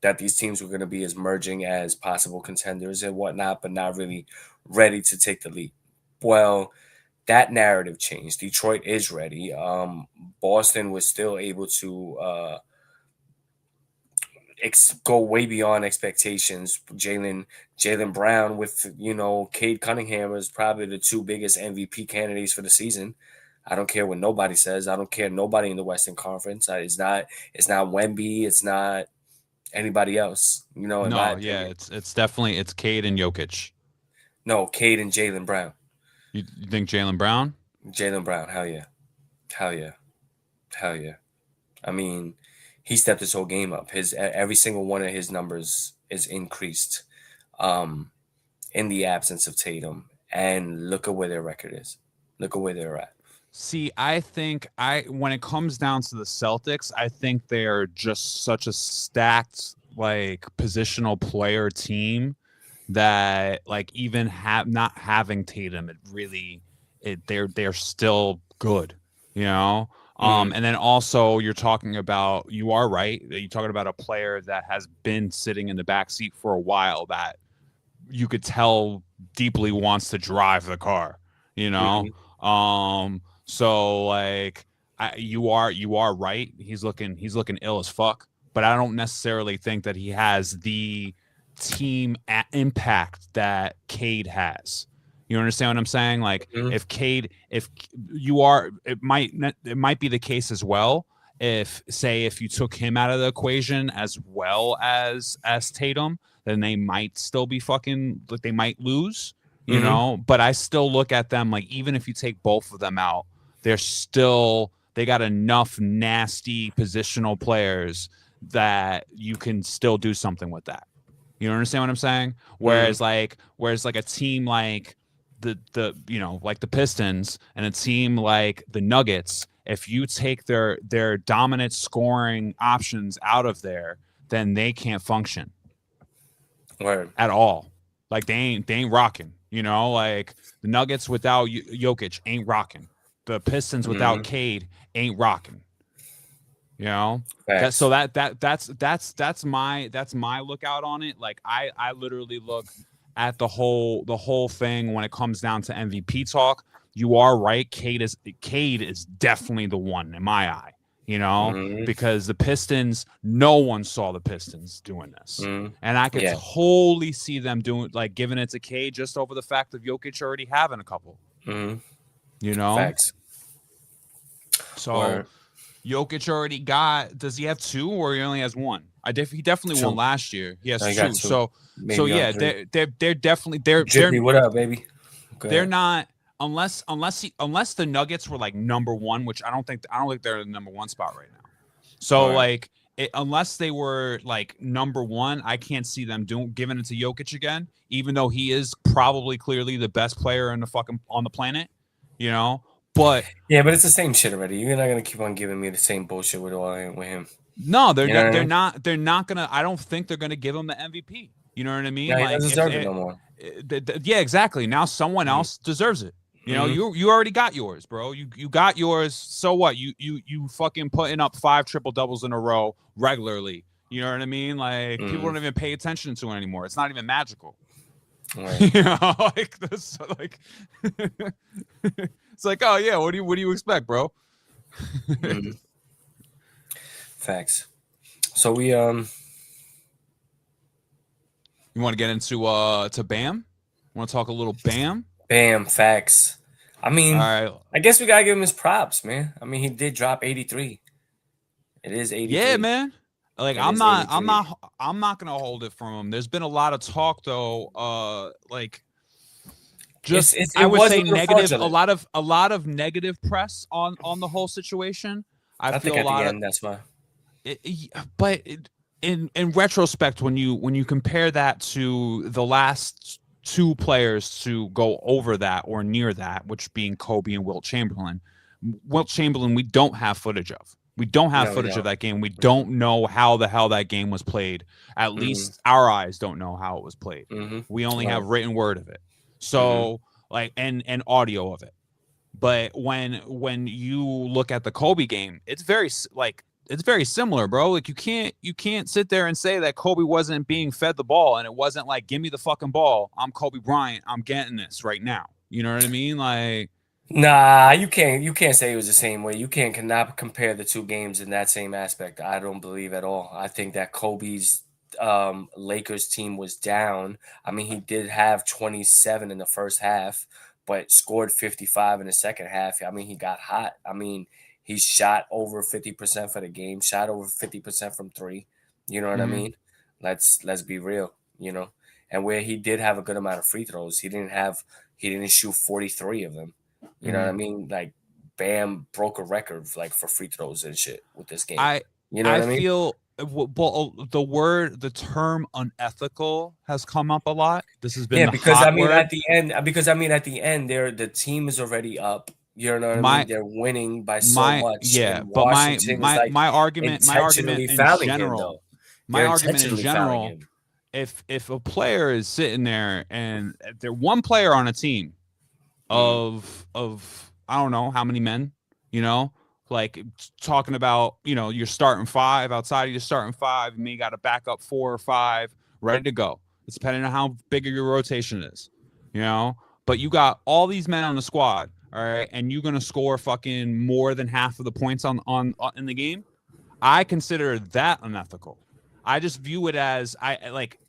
[SPEAKER 2] that these teams were going to be as merging as possible contenders and whatnot, but not really ready to take the leap. Well, that narrative changed. Detroit is ready. Boston was still able to go way beyond expectations. Jaylen Brown with Cade Cunningham is probably the two biggest MVP candidates for the season. I don't care what nobody says. I don't care nobody in the Western Conference. It's not Wemby. It's not anybody else.
[SPEAKER 1] It's definitely Cade and Jokic.
[SPEAKER 2] No, Cade and Jaylen Brown.
[SPEAKER 1] You think Jaylen Brown?
[SPEAKER 2] Jaylen Brown, hell yeah. I mean, he stepped his whole game up. Every single one of his numbers is increased in the absence of Tatum. And look at where their record is. Look at where they're at.
[SPEAKER 1] See, I think when it comes down to the Celtics, I think they're just such a stacked positional player team that even not having Tatum, they're still good, And then also you are right. You're talking about a player that has been sitting in the backseat for a while that you could tell deeply wants to drive the car, So you are right. He's looking ill as fuck, but I don't necessarily think that he has the team impact that Cade has. You understand what I'm saying? It might be the case as well. If you took him out of the equation as well as Tatum, then they might still be they might lose, but I still look at them even if you take both of them out, they got enough nasty positional players that you can still do something with that. You understand what I'm saying? Whereas a team like the Pistons and a team like the Nuggets, if you take their dominant scoring options out of there, then they can't function at all. They ain't rocking. The Nuggets without Jokic ain't rocking. The Pistons without Cade ain't rocking. That's my lookout on it. I literally look at the whole thing when it comes down to MVP talk. You are right. Cade is definitely the one in my eye, because the Pistons, no one saw the Pistons doing this. And I could totally see them doing giving it to Cade just over the fact of Jokic already having a couple.
[SPEAKER 2] Facts.
[SPEAKER 1] So Jokic already does he have two or he only has one? He definitely won last year. He has two. So yeah, they're definitely
[SPEAKER 2] Drippy, what up, baby?
[SPEAKER 1] They're not unless the Nuggets were number one, which I don't think they're in the number one spot right now. So unless they were number one, I can't see them giving it to Jokic again, even though he is probably clearly the best player on the planet, But
[SPEAKER 2] yeah, but it's the same shit already. You're not gonna keep on giving me the same bullshit with him.
[SPEAKER 1] No, they're not gonna. I don't think they're gonna give him the MVP. You know what I mean?
[SPEAKER 2] Yeah, he doesn't deserve it no more.
[SPEAKER 1] Yeah, exactly. Now someone else deserves it. You already got yours, bro. You got yours. So what? You fucking putting up 5 triple doubles in a row regularly. You know what I mean? People don't even pay attention to it anymore. It's not even magical. Right. This, it's oh yeah, what do you expect, bro?
[SPEAKER 2] Facts. So we
[SPEAKER 1] You want to get into to Bam? Want to talk a little Bam?
[SPEAKER 2] Bam, facts. I mean,
[SPEAKER 1] right.
[SPEAKER 2] I guess we gotta give him his props, man. I mean, he did drop 83. It is 83.
[SPEAKER 1] Yeah, man. I'm not gonna hold it from him. There's been a lot of talk though. I would say negative. A lot of negative press on the whole situation. I feel
[SPEAKER 2] think
[SPEAKER 1] a lot
[SPEAKER 2] the end, that's why.
[SPEAKER 1] In retrospect, when you compare that to the last two players to go over that or near that, which being Kobe and Wilt Chamberlain, we don't have footage of. We don't have footage of that game. We don't know how the hell that game was played. At least our eyes don't know how it was played. We only have written word of it. So and audio of it. But when you look at the Kobe game, it's very it's very similar, bro. Like you can't sit there and say that Kobe wasn't being fed the ball and it wasn't like, give me the fucking ball. I'm Kobe Bryant. I'm getting this right now. You know what I mean? Like,
[SPEAKER 2] Nah, you can't say it was the same way. You cannot compare the two games in that same aspect. I don't believe at all. I think that Kobe's Lakers team was down. I mean, he did have 27 in the first half, but scored 55 in the second half. I mean, he got hot. I mean, he shot over 50% for the game, shot over 50% from three. You know what I
[SPEAKER 1] mhm.
[SPEAKER 2] mean? Let's be real, you know. And where he did have a good amount of free throws, he didn't shoot 43 of them. You know what I mean? Like Bam broke a record like for free throws and shit with this game.
[SPEAKER 1] I
[SPEAKER 2] You know
[SPEAKER 1] I
[SPEAKER 2] what I mean?
[SPEAKER 1] feel the term unethical has come up a lot. This has been
[SPEAKER 2] Yeah,
[SPEAKER 1] the
[SPEAKER 2] because I
[SPEAKER 1] hot
[SPEAKER 2] mean
[SPEAKER 1] word.
[SPEAKER 2] at the end the team is already up. You know what I
[SPEAKER 1] My
[SPEAKER 2] mean? They're winning by so
[SPEAKER 1] my
[SPEAKER 2] much,
[SPEAKER 1] yeah,
[SPEAKER 2] and
[SPEAKER 1] but my
[SPEAKER 2] Washington is
[SPEAKER 1] my
[SPEAKER 2] like
[SPEAKER 1] my argument
[SPEAKER 2] intentionally
[SPEAKER 1] in
[SPEAKER 2] fouling him
[SPEAKER 1] general,
[SPEAKER 2] though. They're
[SPEAKER 1] in
[SPEAKER 2] intentionally fouling
[SPEAKER 1] general,
[SPEAKER 2] him.
[SPEAKER 1] if a player is sitting there and they're one player on a team
[SPEAKER 2] Mhm.
[SPEAKER 1] of I don't know how many men, you know, like talking about, you're starting five outside of your starting five, you may got a backup 4 or 5 ready to go. It's depending on how big your rotation is, you know. But you got all these men on the squad, all right, and you're gonna score fucking more than half of the points on in the game. I consider that unethical. I just view it as I like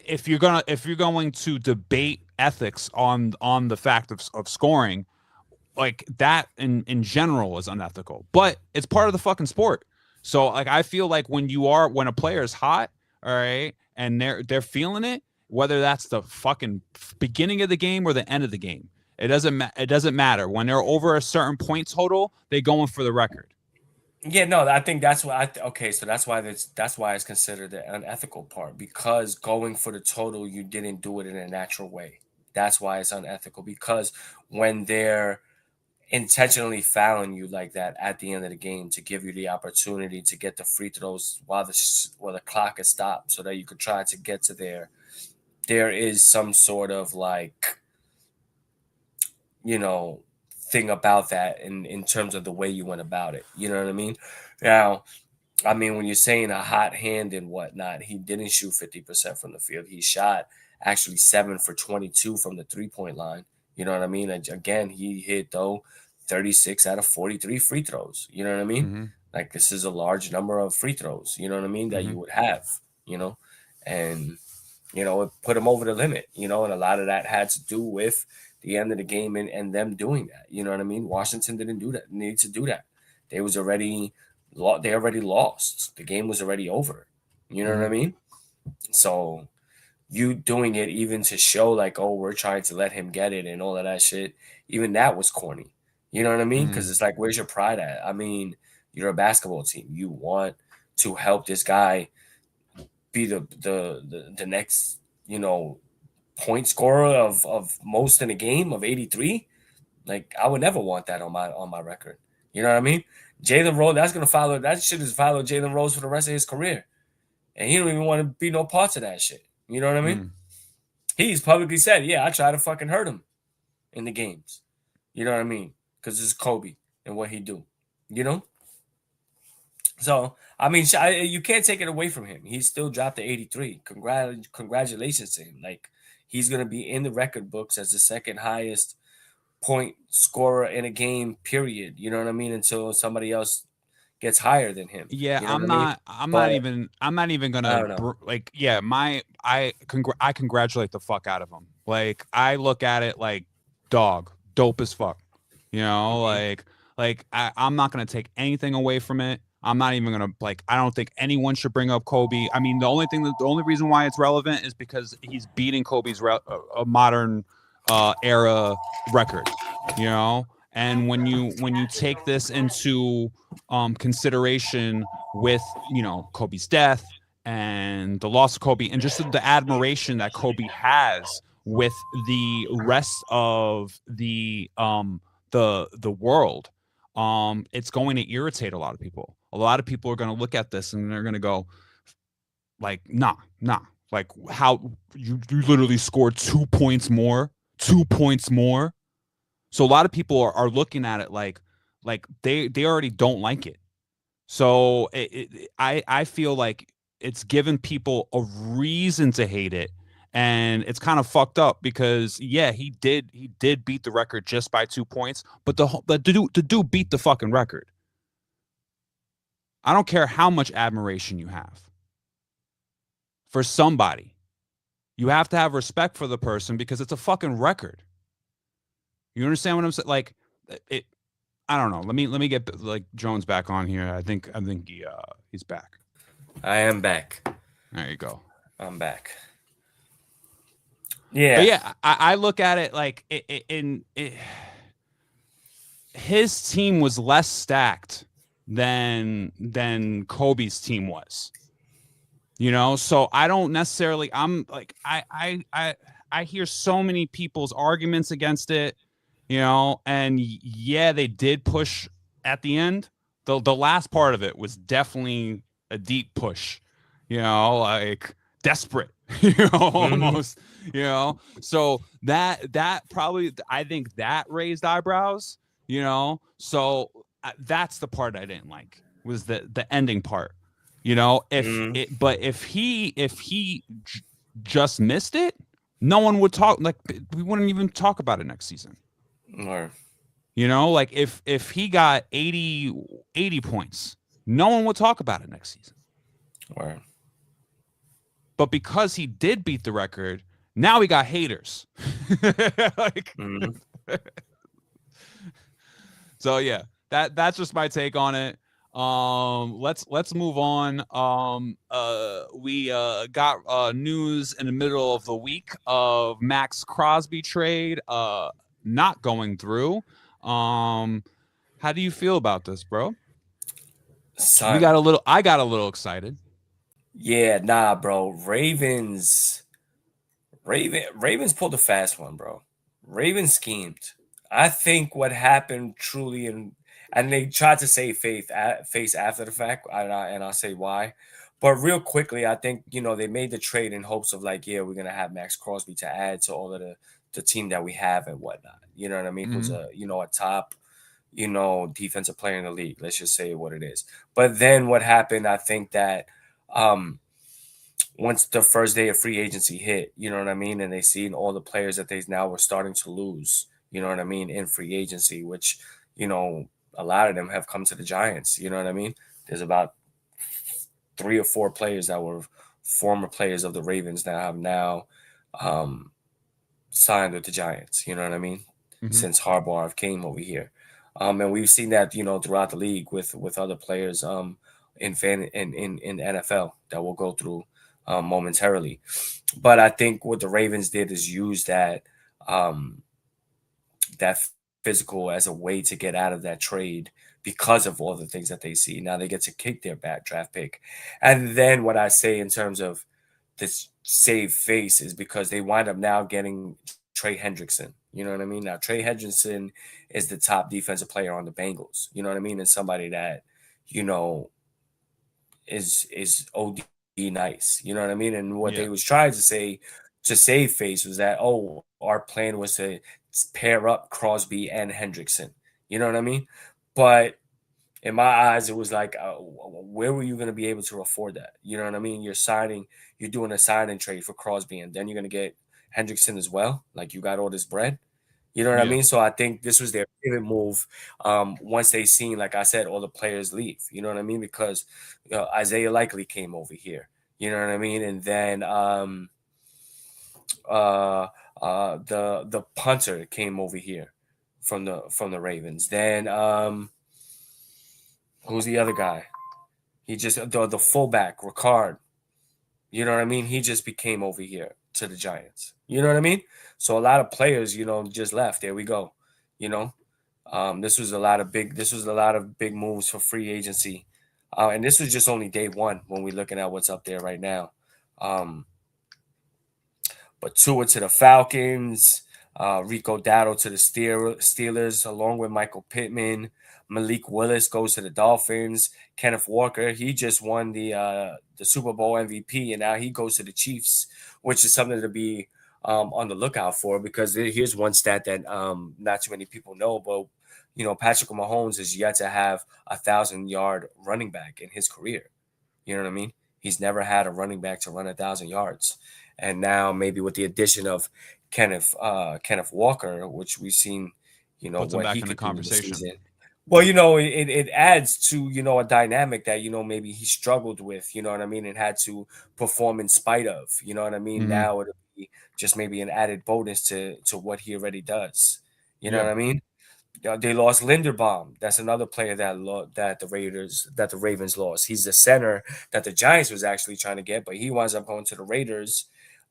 [SPEAKER 1] if you're going to debate ethics on the fact of scoring, like that in general is unethical, but it's part of the fucking sport. So like I feel like when a player is hot, all right, and they're feeling it, whether that's the fucking beginning of the game or the end of the game, it doesn't matter. When they're over a certain point total, they going for the record.
[SPEAKER 2] Yeah, no, I think that's why okay, so that's why it's considered the unethical part because going for the total, you didn't do it in a natural way. That's why it's unethical because when they're intentionally fouling you like that at the end of the game to give you the opportunity to get the free throws while the clock is stopped so that you could try to get to there is some sort of like you know thing about that in terms of the way you went about it. You know what I mean? Now, I mean, when you're saying a hot hand and whatnot, he didn't shoot 50% from the field. He shot actually 7 for 22 from the 3-point line. You know what I mean? And again, he hit though 36 out of 43 free throws. You know what I mean?
[SPEAKER 1] Mm-hmm.
[SPEAKER 2] Like this is a large number of free throws. You know what I mean? That
[SPEAKER 1] Mm-hmm.
[SPEAKER 2] you would have. You know, and it put him over the limit. And a lot of that had to do with the end of the game and them doing that. You know what I mean? Washington didn't do that. Need to do that. They already lost. The game was already over. You know what I mean? So you doing it even to show like, oh, we're trying to let him get it and all of that shit, even that was corny. You know what I mean?
[SPEAKER 1] Mm-hmm.
[SPEAKER 2] Because it's like, where's your pride at? I mean, you're a basketball team. You want to help this guy be the next, point scorer of most in a game of 83. Like I would never want that on my record. You know what I mean? Jalen Rose, that shit is follow Jalen Rose for the rest of his career. And he don't even want to be no parts of that shit. You know what I mean?
[SPEAKER 1] Mm-hmm.
[SPEAKER 2] He's publicly said, yeah, I try to fucking hurt him in the games. You know what I mean? Because it's Kobe and what he do. You know? So, I mean, you can't take it away from him. He still dropped the 83. Congratulations to him. Like, he's going to be in the record books as the second highest point scorer in a game, period. You know what I mean? Until somebody else gets higher than him.
[SPEAKER 1] Yeah,
[SPEAKER 2] You know what I mean? But
[SPEAKER 1] I'm not even
[SPEAKER 2] I
[SPEAKER 1] gonna
[SPEAKER 2] don't know.
[SPEAKER 1] like. Yeah, I congratulate the fuck out of him. Like I look at it like, dog, dope as fuck. You know,
[SPEAKER 2] Mhm.
[SPEAKER 1] I'm not gonna take anything away from it. I'm not even gonna like. I don't think anyone should bring up Kobe. I mean, the only reason why it's relevant is because he's beating Kobe's a modern era record. You know, and when you take this into consideration with Kobe's death and the loss of Kobe and just the admiration that Kobe has with the rest of the world, it's going to irritate a lot of people. A lot of people are going to look at this and they're going to go like, nah, like how you literally scored 2 points more, 2 points more. So a lot of people are looking at it like they already don't like it. So I feel like it's given people a reason to hate it, and it's kind of fucked up because yeah, he did beat the record just by 2 points, but the dude beat the fucking record. I don't care how much admiration you have for somebody. You have to have respect for the person because it's a fucking record. You understand what I'm saying? Like it. I don't know. Let me get like Jones back on here. I think he's back.
[SPEAKER 2] I am back.
[SPEAKER 1] There you go.
[SPEAKER 2] I'm back.
[SPEAKER 1] But
[SPEAKER 2] Yeah.
[SPEAKER 1] yeah, I look at it like his team was less stacked than Kobe's team was. You know, so I don't necessarily. I'm like I hear so many people's arguments against it. You know, and yeah, they did push at the end. The last part of it was definitely a deep push. You know, like desperate. You know, almost. You know, so that probably I think that raised eyebrows. You know, so that's the part I didn't like was the ending part. You know, but if he just missed it, no one would talk. Like we wouldn't even talk about it next season.
[SPEAKER 2] Or
[SPEAKER 1] You know, like if he got 80 points, no one would talk about it next season.
[SPEAKER 2] or
[SPEAKER 1] But because he did beat the record, now we got haters. Like, so yeah, that's just my take on it. Let's move on. We got news in the middle of the week of Max Crosby trade not going through. How do you feel about this, bro?
[SPEAKER 2] son.
[SPEAKER 1] I got a little excited.
[SPEAKER 2] Yeah, nah, bro. Ravens pulled a fast one, bro. Ravens schemed. I think what happened truly, and they tried to save face after the fact, and I'll say why. But real quickly, I think they made the trade in hopes of like, yeah, we're gonna have Max Crosby to add to all of the team that we have and whatnot. You know what I mean? Who's a top defensive player in the league. Let's just say what it is. But then what happened? I think that once the first day of free agency hit, you know what I mean, and they seen all the players that they now were starting to lose, you know what I mean, in free agency, which a lot of them have come to the Giants. You know what I mean? There's about 3 or 4 players that were former players of the Ravens that have now signed with the Giants. You know what I mean? Since Harbaugh came over here. And we've seen that, throughout the league with other players in the NFL that will go through momentarily. But I think what the Ravens did is use that physical as a way to get out of that trade because of all the things that they see. Now they get to kick their bad draft pick. And then what I say in terms of this save face is because they wind up now getting Trey Hendrickson. You know what I mean? Now Trey Hendrickson is the top defensive player on the Bengals. You know what I mean? And somebody that, is OD nice. You know what I mean? And what they was trying to say to save face was that, oh, our plan was to pair up Crosby and Hendrickson. You know what I mean? But in my eyes, it was like, where were you going to be able to afford that? You know what I mean? You're doing a signing trade for Crosby, and then you're going to get Hendrickson as well. Like, you got all this bread. You know what I mean? So I think this was their pivot move once they seen, like I said, all the players leave. You know what I mean? Because Isaiah Likely came over here. You know what I mean? And then the punter came over here from the Ravens. Then who's the other guy? He just the fullback, Ricard. You know what I mean? He just became over here to the Giants. You know what I mean? So a lot of players, just left. There we go. This was a lot of big moves for free agency. And this was just only day one when we're looking at what's up there right now. But Tua to the Falcons, Rico Dowdle to the Steelers, along with Michael Pittman. Malik Willis goes to the Dolphins. Kenneth Walker, he just won the Super Bowl MVP, and now he goes to the Chiefs, which is something to be on the lookout for, because here's one stat that not too many people know, but Patrick Mahomes is yet to have 1,000-yard running back in his career. You know what I mean? He's never had a running back to run 1,000 yards. And now maybe with the addition of Kenneth Walker, which we've seen,
[SPEAKER 1] Puts him
[SPEAKER 2] what
[SPEAKER 1] back
[SPEAKER 2] he
[SPEAKER 1] in the
[SPEAKER 2] could do in the
[SPEAKER 1] conversation.
[SPEAKER 2] season. Well, it adds to, a dynamic that, maybe he struggled with, you know what I mean, and had to perform in spite of, you know what I mean?
[SPEAKER 1] Mhm.
[SPEAKER 2] Now it'll be just maybe an added bonus to what he already does. You know
[SPEAKER 1] Yeah.
[SPEAKER 2] what I mean? They lost Linderbaum. That's another player that the Ravens lost. He's the center that the Giants was actually trying to get, but he winds up going to the Raiders.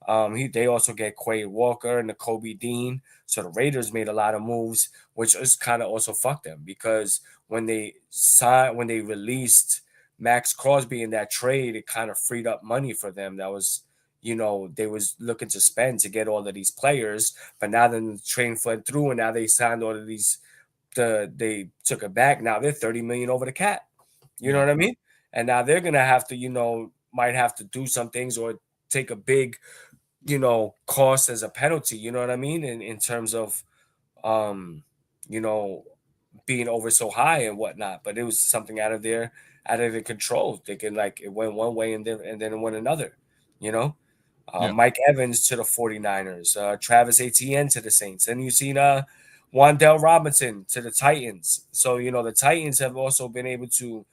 [SPEAKER 2] They also get Quay Walker and the Kobe Dean. So the Raiders made a lot of moves, which is kind of also fucked them because when they released Max Crosby in that trade, it kind of freed up money for them. That was, they was looking to spend to get all of these players, but now then the train fled through, and now they signed all of these. They took it back. Now they're 30 million over the cap. You know
[SPEAKER 1] Yeah.
[SPEAKER 2] what I mean? And now they're gonna have to, might have to do some things or take a big, cost as a penalty. You know what I mean? In terms of, you know, being over so high and whatnot. But it was something out of their control. They can like it went one way and then it went another. You know.
[SPEAKER 1] Yeah.
[SPEAKER 2] Mike Evans to the 49ers, Travis Etienne to the Saints. And you've seen Wandell Robinson to the Titans. So, the Titans have also been able to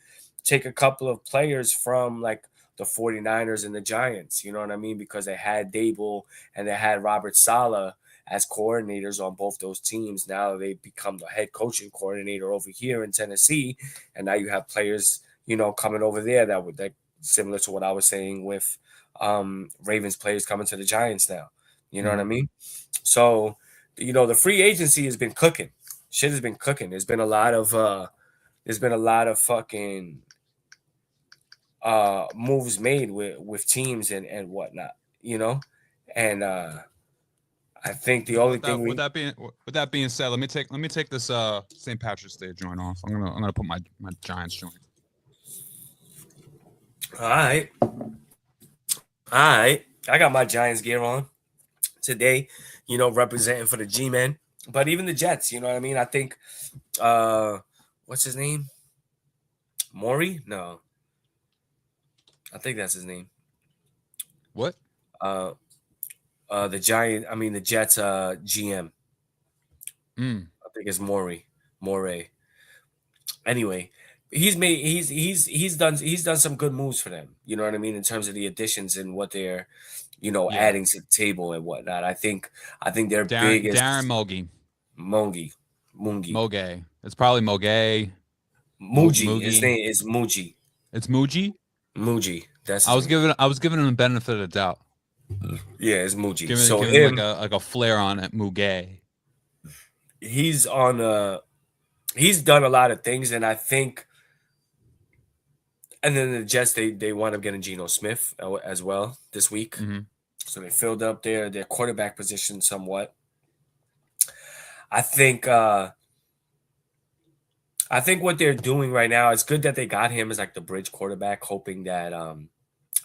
[SPEAKER 2] take a couple of players from like the 49ers and the Giants, you know what I mean? Because they had Dable and they had Robert Saleh as coordinators on both those teams. Now they become the head coaching coordinator over here in Tennessee. And now you have players, coming over there that similar to what I was saying with Ravens players coming to the Giants now. You know what I mean? So, the free agency has been cooking. Shit has been cooking. There's been a lot of fucking moves made with teams and whatnot, And I think the only thing
[SPEAKER 1] with that being said, let me take this St. Patrick's Day joint off. I'm gonna put my Giants joint.
[SPEAKER 2] All right. I got my Giants gear on today, representing for the G-men. But even the Jets, you know what I mean? I think what's his name? Maury? No. I think that's his name.
[SPEAKER 1] What?
[SPEAKER 2] The Jets GM. I think it's Maury. Moray. Anyway, he's done some good moves for them. You know what I mean, in terms of the additions and what they're adding to the table and whatnot. I think their biggest
[SPEAKER 1] Darren Mogi.
[SPEAKER 2] Mungi.
[SPEAKER 1] It's probably Moge.
[SPEAKER 2] Muji. His name is Muji.
[SPEAKER 1] It's Muji.
[SPEAKER 2] Muji.
[SPEAKER 1] I was giving him the benefit of the doubt.
[SPEAKER 2] Yeah, it's Muji.
[SPEAKER 1] Giving him like a flair on it, Muge.
[SPEAKER 2] He's on he's done a lot of things, and I think, and then the Jets they wound up getting Geno Smith as well this week, so they filled up their quarterback position somewhat. I think what they're doing right now, it's good that they got him as like the bridge quarterback, hoping that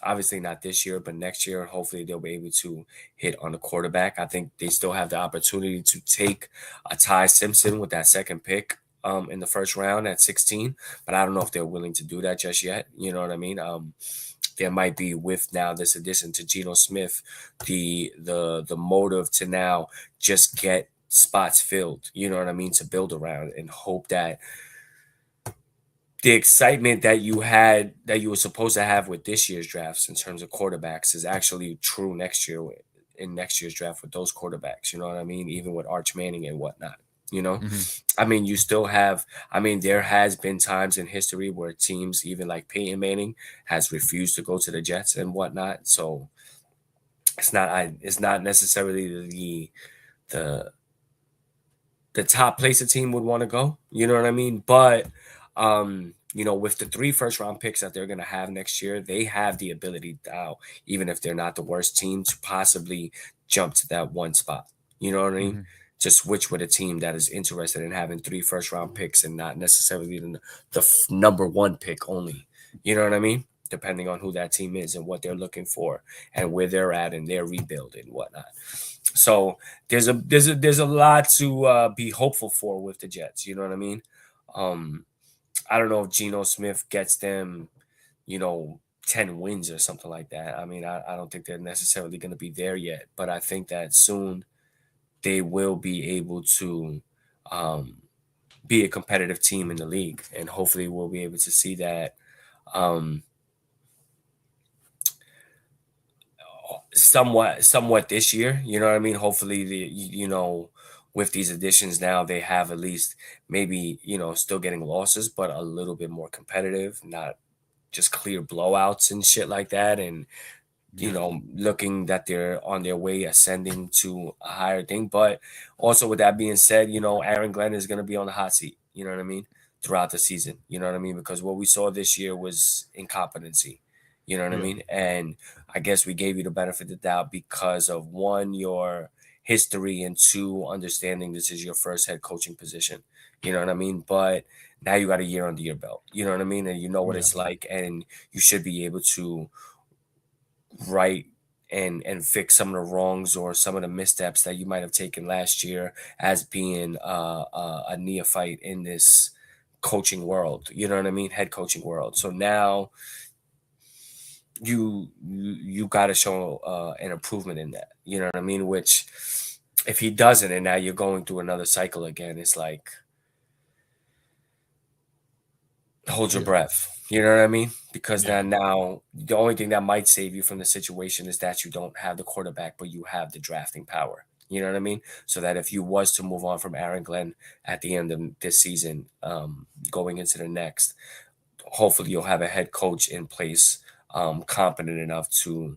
[SPEAKER 2] obviously not this year, but next year, hopefully they'll be able to hit on the quarterback. I think they still have the opportunity to take a Ty Simpson with that second pick in the first round at 16, but I don't know if they're willing to do that just yet. You know what I mean? There might be, with now this addition to Geno Smith, the motive to now just get spots filled. You know what I mean? To build around and hope that the excitement that you were supposed to have with this year's drafts in terms of quarterbacks is actually true next year in next year's draft with those quarterbacks. You know what I mean? Even with Arch Manning and whatnot. I mean, you still have. I mean, there has been times in history where teams, even like Peyton Manning, has refused to go to the Jets and whatnot. So it's not necessarily the top place a team would want to go. You know what I mean? But with the 3 first-round picks that they're going to have next year, they have the ability now, even if they're not the worst team, to possibly jump to that one spot. You know what I mean? To switch with a team that is interested in having 3 first-round picks and not necessarily the number 1 pick only. You know what I mean? depending on who that team is and what they're looking for and where they're at in their rebuild and whatnot. So there's a lot to be hopeful for with the Jets. You know what I mean? I don't know if Geno Smith gets them, 10 wins or something like that. I mean, I don't think they're necessarily going to be there yet, but I think that soon they will be able to be a competitive team in the league, and hopefully we'll be able to see that somewhat this year. You know what I mean? Hopefully with these additions now, they have at least maybe, still getting losses, but a little bit more competitive, not just clear blowouts and shit like that. And, looking that they're on their way ascending to a higher thing. But also with that being said, Aaron Glenn is going to be on the hot seat, you know what I mean, throughout the season, you know what I mean? Because what we saw this year was incompetency, you know what I mean? And I guess we gave you the benefit of the doubt because of, one, your history, and two, understanding this is your first head coaching position. You know what I mean? But now you got a year under your belt. You know what I mean? And you know what it's like, and you should be able to right and fix some of the wrongs or some of the missteps that you might have taken last year as being a neophyte in this coaching world. You know what I mean? Head coaching world. So now you got to show an improvement in that. You know what I mean? Which, if he doesn't, and now you're going through another cycle again, it's like, hold your breath. You know what I mean? Because now the only thing that might save you from the situation is that you don't have the quarterback, but you have the drafting power. You know what I mean? So that if you was to move on from Aaron Glenn at the end of this season, going into the next, hopefully you'll have a head coach in place, competent enough to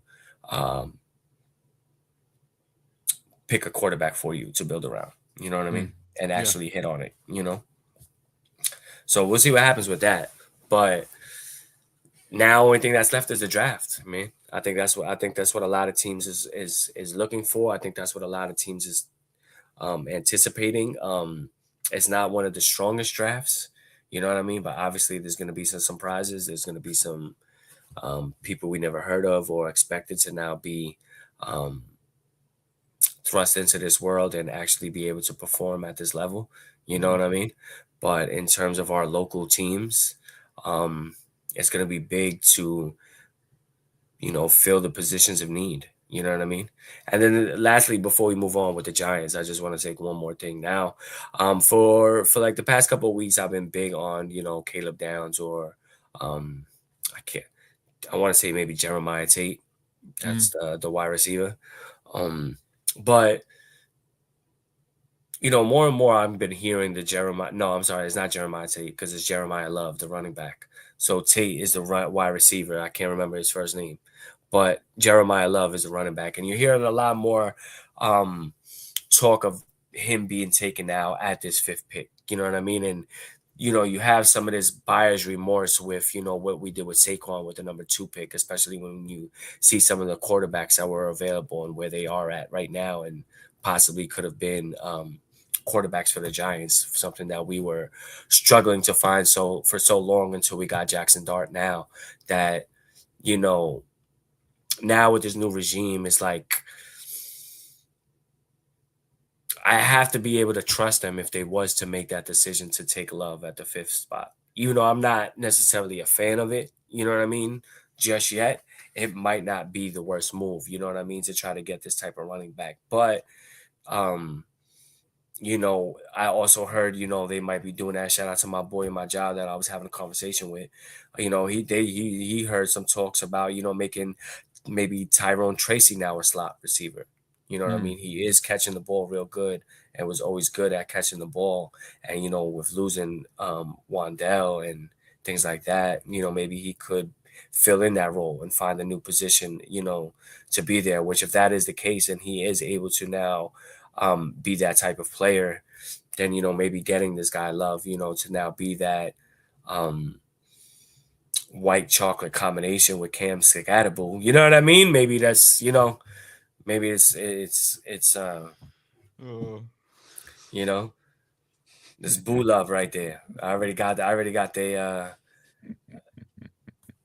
[SPEAKER 2] pick a quarterback for you to build around. You know what I mean? And actually hit on it, So we'll see what happens with that. But now, only thing that's left is the draft. I mean, I think that's what a lot of teams is looking for. I think that's what a lot of teams is anticipating. It's not one of the strongest drafts, you know what I mean? But obviously, there's going to be some surprises. There's going to be some people we never heard of or expected to now be thrust into this world and actually be able to perform at this level. You know what I mean? But in terms of our local teams, it's going to be big to, fill the positions of need. You know what I mean? And then lastly, before we move on with the Giants, I just want to take one more thing now. For like the past couple of weeks, I've been big on, Caleb Downs or I want to say maybe Jeremiah Tate. That's the wide receiver. But more and more I've been hearing it's not Jeremiah Tate, because it's Jeremiah Love, the running back. So Tate is the wide receiver. I can't remember his first name, but Jeremiah Love is the running back. And you're hearing a lot more talk of him being taken now at this 5th pick. You know what I mean? And, you have some of this buyer's remorse with, what we did with Saquon with the number 2 pick, especially when you see some of the quarterbacks that were available and where they are at right now and possibly could have been quarterbacks for the Giants, something that we were struggling to find for so long until we got Jackson Dart now. That, now with this new regime, it's like I have to be able to trust them if they was to make that decision to take Love at the 5th spot. Even though I'm not necessarily a fan of it, you know what I mean, just yet, it might not be the worst move, you know what I mean, to try to get this type of running back. But I also heard, they might be doing that. Shout out to my boy in my job that I was having a conversation with. He heard some talks about, making maybe Tyrone Tracy now a slot receiver. You know what I mean? He is catching the ball real good and was always good at catching the ball. And, with losing Wandell and things like that, maybe he could fill in that role and find a new position, to be there, which if that is the case and he is able to now be that type of player, then, maybe getting this guy Love, to now be that white chocolate combination with Cam Sikadable, you know what I mean? Maybe that's, maybe it's this boo love right there. I already got the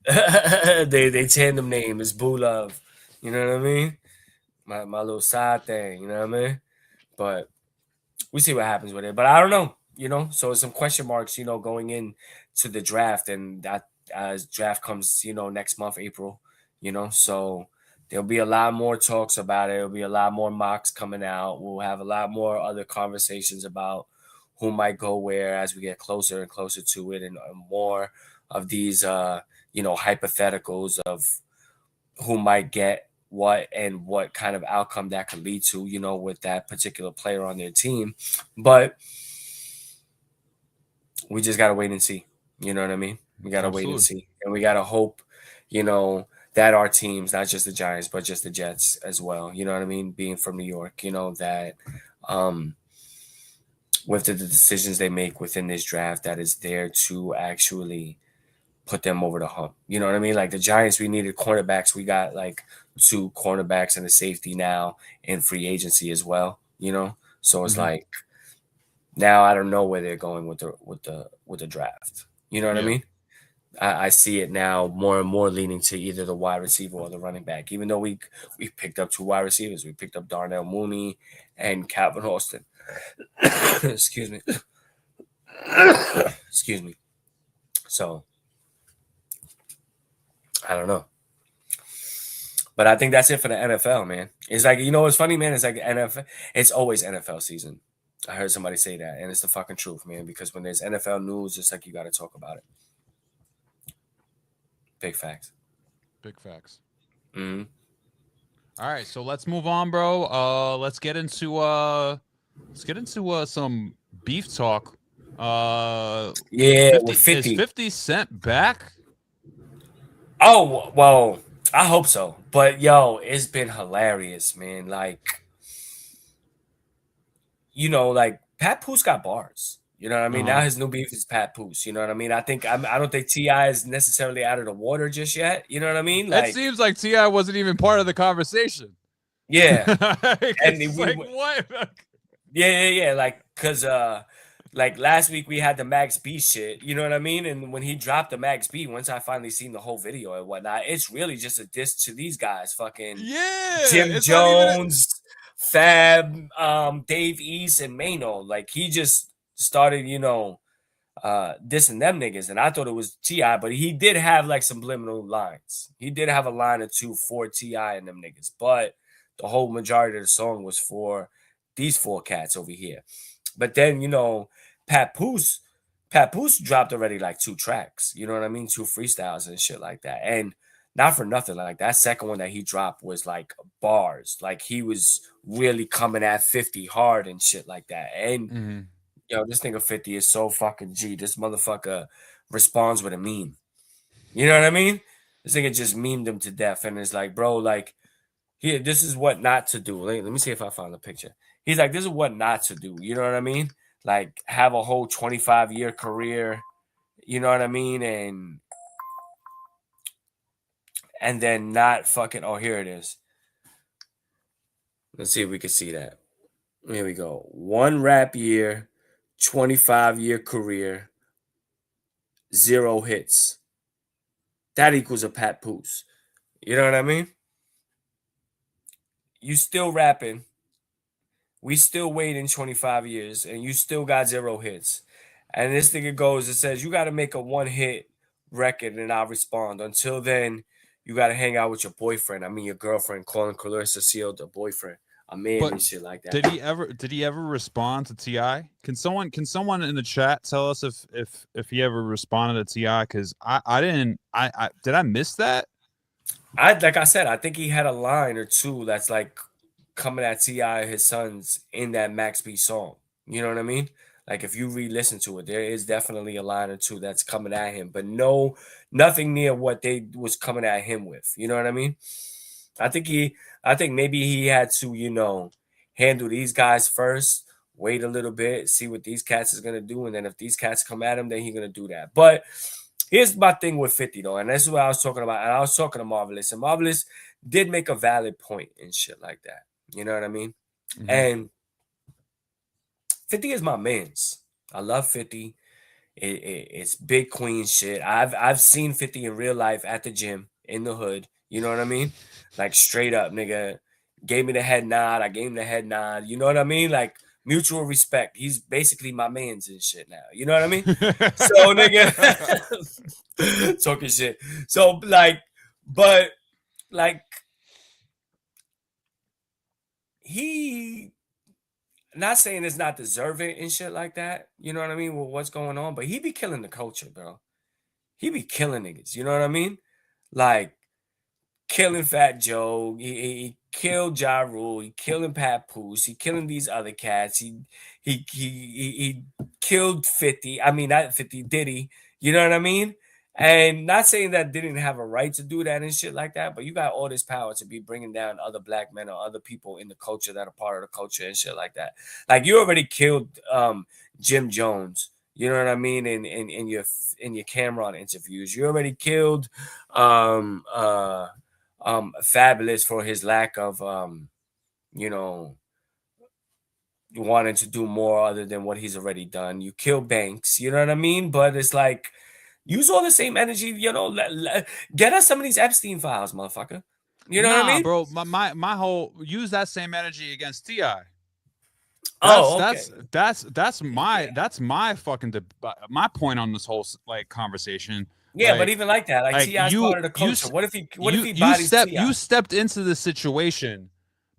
[SPEAKER 2] they tandem name is Boo Love. You know what I mean? My little side thing. You know what I mean? But we see what happens with it. But I don't know. So some question marks. Going in to the draft, and that as draft comes, next month, April. So there'll be a lot more talks about it. There'll be a lot more mocks coming out. We'll have a lot more other conversations about who might go where as we get closer and closer to it, and more of these, hypotheticals of who might get what and what kind of outcome that could lead to, with that particular player on their team. But we just got to wait and see. You know what I mean? We got to wait and
[SPEAKER 1] Absolutely.
[SPEAKER 2] see. And we got to hope, that our teams, not just the Giants, but just the Jets as well. You know what I mean? Being from New York, that with the decisions they make within this draft, that is there to actually put them over the hump. You know what I mean? Like the Giants, we needed cornerbacks. We got like 2 cornerbacks and a safety now in free agency as well. So it's
[SPEAKER 1] Mhm.
[SPEAKER 2] like now I don't know where they're going with the draft. You know what I
[SPEAKER 1] Yeah.
[SPEAKER 2] mean? I see it now more and more leaning to either the wide receiver or the running back. Even though we picked up 2 wide receivers, we picked up Darnell Mooney and Calvin Austin. Excuse me. Excuse me. So I don't know. But I think that's it for the NFL, man. It's like, what's funny, man? It's like NFL. It's always NFL season. I heard somebody say that, and it's the fucking truth, man. Because when there's NFL news, it's like you got to talk about it. Big facts.
[SPEAKER 1] Big facts.
[SPEAKER 2] Mm-hmm.
[SPEAKER 1] All right, so let's move on, bro. Let's get into some beef talk.
[SPEAKER 2] Yeah,
[SPEAKER 1] 50
[SPEAKER 2] with
[SPEAKER 1] is
[SPEAKER 2] 50.
[SPEAKER 1] 50 Cent back?
[SPEAKER 2] Oh, well, I hope so. But yo, it's been hilarious, man. Like, like Pat Poose got bars. You know what I mean? Now
[SPEAKER 1] Uh-huh.
[SPEAKER 2] his new beef is Pat Poose. You know what I mean? I don't think Ti is necessarily out of the water just yet. You know what I mean?
[SPEAKER 1] It
[SPEAKER 2] Like,
[SPEAKER 1] seems like T.I. wasn't even part of the conversation.
[SPEAKER 2] yeah, and
[SPEAKER 1] It's
[SPEAKER 2] we
[SPEAKER 1] like what?
[SPEAKER 2] yeah. Like, cause like last week we had the Max B shit. You know what I mean? And when he dropped the Max B, once I finally seen the whole video and whatnot, it's really just a diss to these guys. Fucking
[SPEAKER 1] Yeah,
[SPEAKER 2] Jim
[SPEAKER 1] it's not even
[SPEAKER 2] Jones, Fab, Dave East, and Mano. Like he just started, dissing them niggas. And I thought it was T.I., but he did have like subliminal lines. He did have a line or two for T.I. and them niggas, but the whole majority of the song was for these 4 cats over here. But then, Pat Poose, Pat Poose dropped already like 2 tracks, you know what I mean? 2 freestyles and shit like that. And not for nothing, like that second one that he dropped was like bars. Like he was really coming at 50 hard and shit like that. And
[SPEAKER 1] Mhm.
[SPEAKER 2] yo, this nigga 50 is so fucking G. This motherfucker responds with a meme. You know what I mean? This nigga just memed him to death. And it's like, bro, like, here, this is what not to do. Let me see if I found the picture. He's like, this is what not to do. You know what I mean? Like, have a whole 25-year career. You know what I mean? And then not fucking. Oh, here it is. Let's see if we can see that. Here we go. 1 rap year, 25-year career, 0 hits. That equals a Pat Poose. You know what I mean? You still rapping. We still waiting 25 years, and you still got 0 hits. And this nigga goes and says, you got to make a 1-hit record, and I'll respond. Until then, you got to hang out with your boyfriend. I mean, your girlfriend, calling Clarissa Seal the boyfriend, a man,
[SPEAKER 1] But
[SPEAKER 2] and shit like that.
[SPEAKER 1] did he ever respond to Ti? Can someone in the chat tell us if he ever responded to Ti? Because I didn't. I did I miss that?
[SPEAKER 2] Like I said, I think he had a line or 2 that's like coming at T.I. and his sons in that Max B song. You know what I mean? Like if you re-listen to it, there is definitely a line or 2 that's coming at him, but nothing near what they was coming at him with. You know what I mean? I think maybe he had to, handle these guys first, wait a little bit, see what these cats is gonna do, and then if these cats come at him, then he's gonna do that. But here's my thing with 50 though, and this is what I was talking about. And I was talking to Marvelous, and Marvelous did make a valid point and shit like that. You know what I mean?
[SPEAKER 1] Mhm.
[SPEAKER 2] And 50 is my man's. I love 50. It's big queen shit. I've seen 50 in real life at the gym in the hood. You know what I mean? Like straight up, nigga. Gave me the head nod. I gave him the head nod. You know what I mean? Like mutual respect. He's basically my man's and shit now. You know what I mean? So nigga, talking shit. So but he, not saying it's not deserving and shit like that. You know what I mean? With what's going on, but he be killing the culture, bro. He be killing niggas. You know what I mean? Like killing Fat Joe. He killed Ja Rule. He killing Papoose. He killing these other cats. He killed 50. I mean, not 50, Diddy. You know what I mean? And not saying that didn't have a right to do that and shit like that, but you got all this power to be bringing down other black men or other people in the culture that are part of the culture and shit like that. Like you already killed Jim Jones. You know what I mean? In your Cameron interviews, you already killed Fabulous for his lack of you know, wanting to do more other than what he's already done. You kill Banks, you know what I mean? But it's like use all the same energy, you know. Get us some of these Epstein files, motherfucker. You know what I mean,
[SPEAKER 1] bro? My whole use that same energy against T.I.
[SPEAKER 2] Okay.
[SPEAKER 1] That's my fucking my point on this whole like conversation.
[SPEAKER 2] Yeah,
[SPEAKER 1] like,
[SPEAKER 2] but even like that, like T.I.'s part of the culture. What if he bodies T.I.?
[SPEAKER 1] You stepped into the situation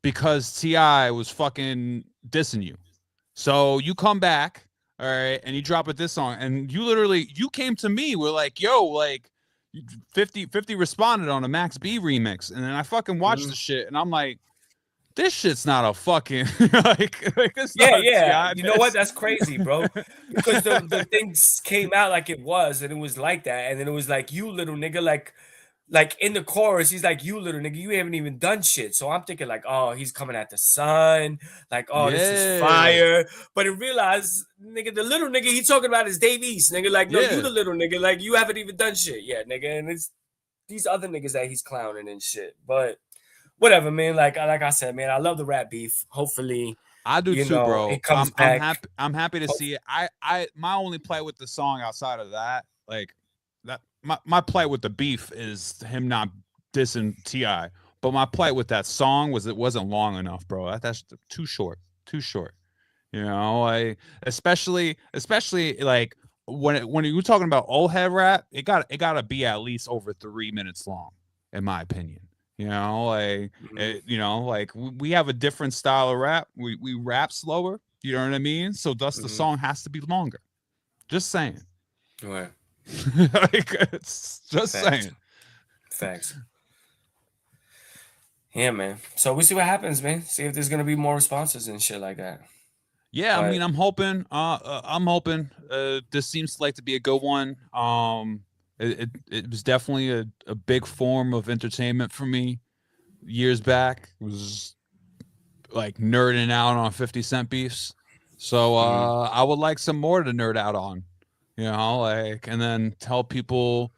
[SPEAKER 1] because T.I. was fucking dissing you. So you come back, all right, and you drop it this song, and you came to me. We're like, yo, like 50 responded on a Max B remix, and then I fucking watched the shit, and I'm like, this shit's not a fucking like it's
[SPEAKER 2] yeah. You know what? That's crazy, bro. Because the things came out like it was, and it was like that, and then it was like, you little nigga, like in the chorus, he's like, you little nigga, you haven't even done shit. So I'm thinking like, oh, he's coming at the sun, like, oh, this is fire. But in realize, nigga, the little nigga he talking about is Dave East, nigga. Like, no, you the little nigga, like you haven't even done shit yet, nigga. And it's these other niggas that he's clowning and shit. But whatever, man. Like I said, man, I love the rap beef. Hopefully,
[SPEAKER 1] I do too, bro.
[SPEAKER 2] It comes back.
[SPEAKER 1] I'm happy to see it. My only play with the song outside of that, like that, my play with the beef is him not dissing T.I. But my play with that song was it wasn't long enough, bro. That's too short. You know, especially like when you were talking about old head rap, it got to be at least over 3 minutes long, in my opinion. You know, like you know, like we have a different style of rap. We rap slower. You know what I mean? So thus the song has to be longer. Just saying.
[SPEAKER 2] Right.
[SPEAKER 1] Like it's just saying.
[SPEAKER 2] Facts. Yeah, man. So we see what happens, man. See if there's gonna be more responses and shit like that.
[SPEAKER 1] Yeah, I mean, I'm hoping. This seems like to be a good one. It was definitely a big form of entertainment for me years back. It was like nerding out on 50 Cent beefs. So I would like some more to nerd out on, you know, like, and then tell people,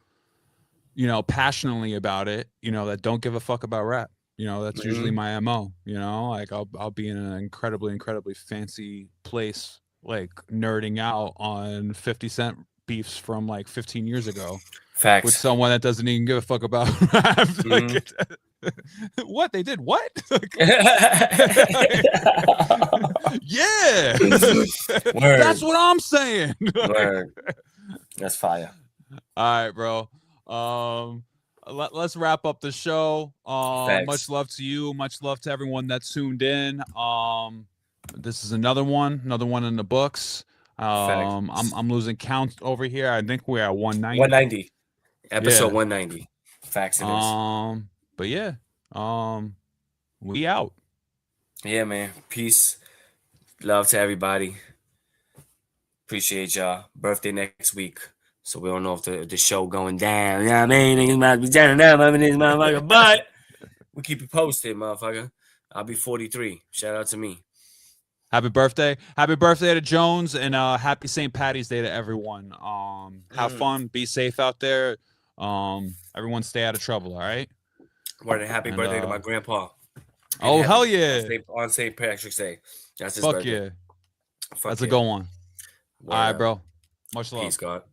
[SPEAKER 1] you know, passionately about it, you know, that don't give a fuck about rap. You know, that's usually my MO, you know, like I'll be in an incredibly fancy place, like nerding out on 50 Cent beefs from like 15 years ago.
[SPEAKER 2] Facts.
[SPEAKER 1] With someone that doesn't even give a fuck about rap. Like, what they did? What? Yeah. That's what I'm saying.
[SPEAKER 2] Word. That's fire.
[SPEAKER 1] All right, bro. Let's wrap up the show. Much love to you. Much love to everyone that tuned in. This is another one in the books. I'm losing count over here. I think we're at 190.
[SPEAKER 2] 190. Episode 190. Facts it is.
[SPEAKER 1] But yeah. We out.
[SPEAKER 2] Yeah, man. Peace. Love to everybody. Appreciate y'all. Birthday next week. So we don't know if the show going down. You know what I mean? Niggas might be turning down this motherfucker. But we keep you posted, motherfucker. I'll be 43. Shout out to me.
[SPEAKER 1] Happy birthday to Jones, and happy St. Patty's Day to everyone. Have fun, be safe out there. Everyone stay out of trouble, all right?
[SPEAKER 2] Word, and happy birthday to my grandpa.
[SPEAKER 1] Oh, hell yeah.
[SPEAKER 2] On St. Patrick's Day. That's his
[SPEAKER 1] Fuck
[SPEAKER 2] birthday.
[SPEAKER 1] yeah. That's a good one. All right, bro. Much love.
[SPEAKER 2] Peace, God.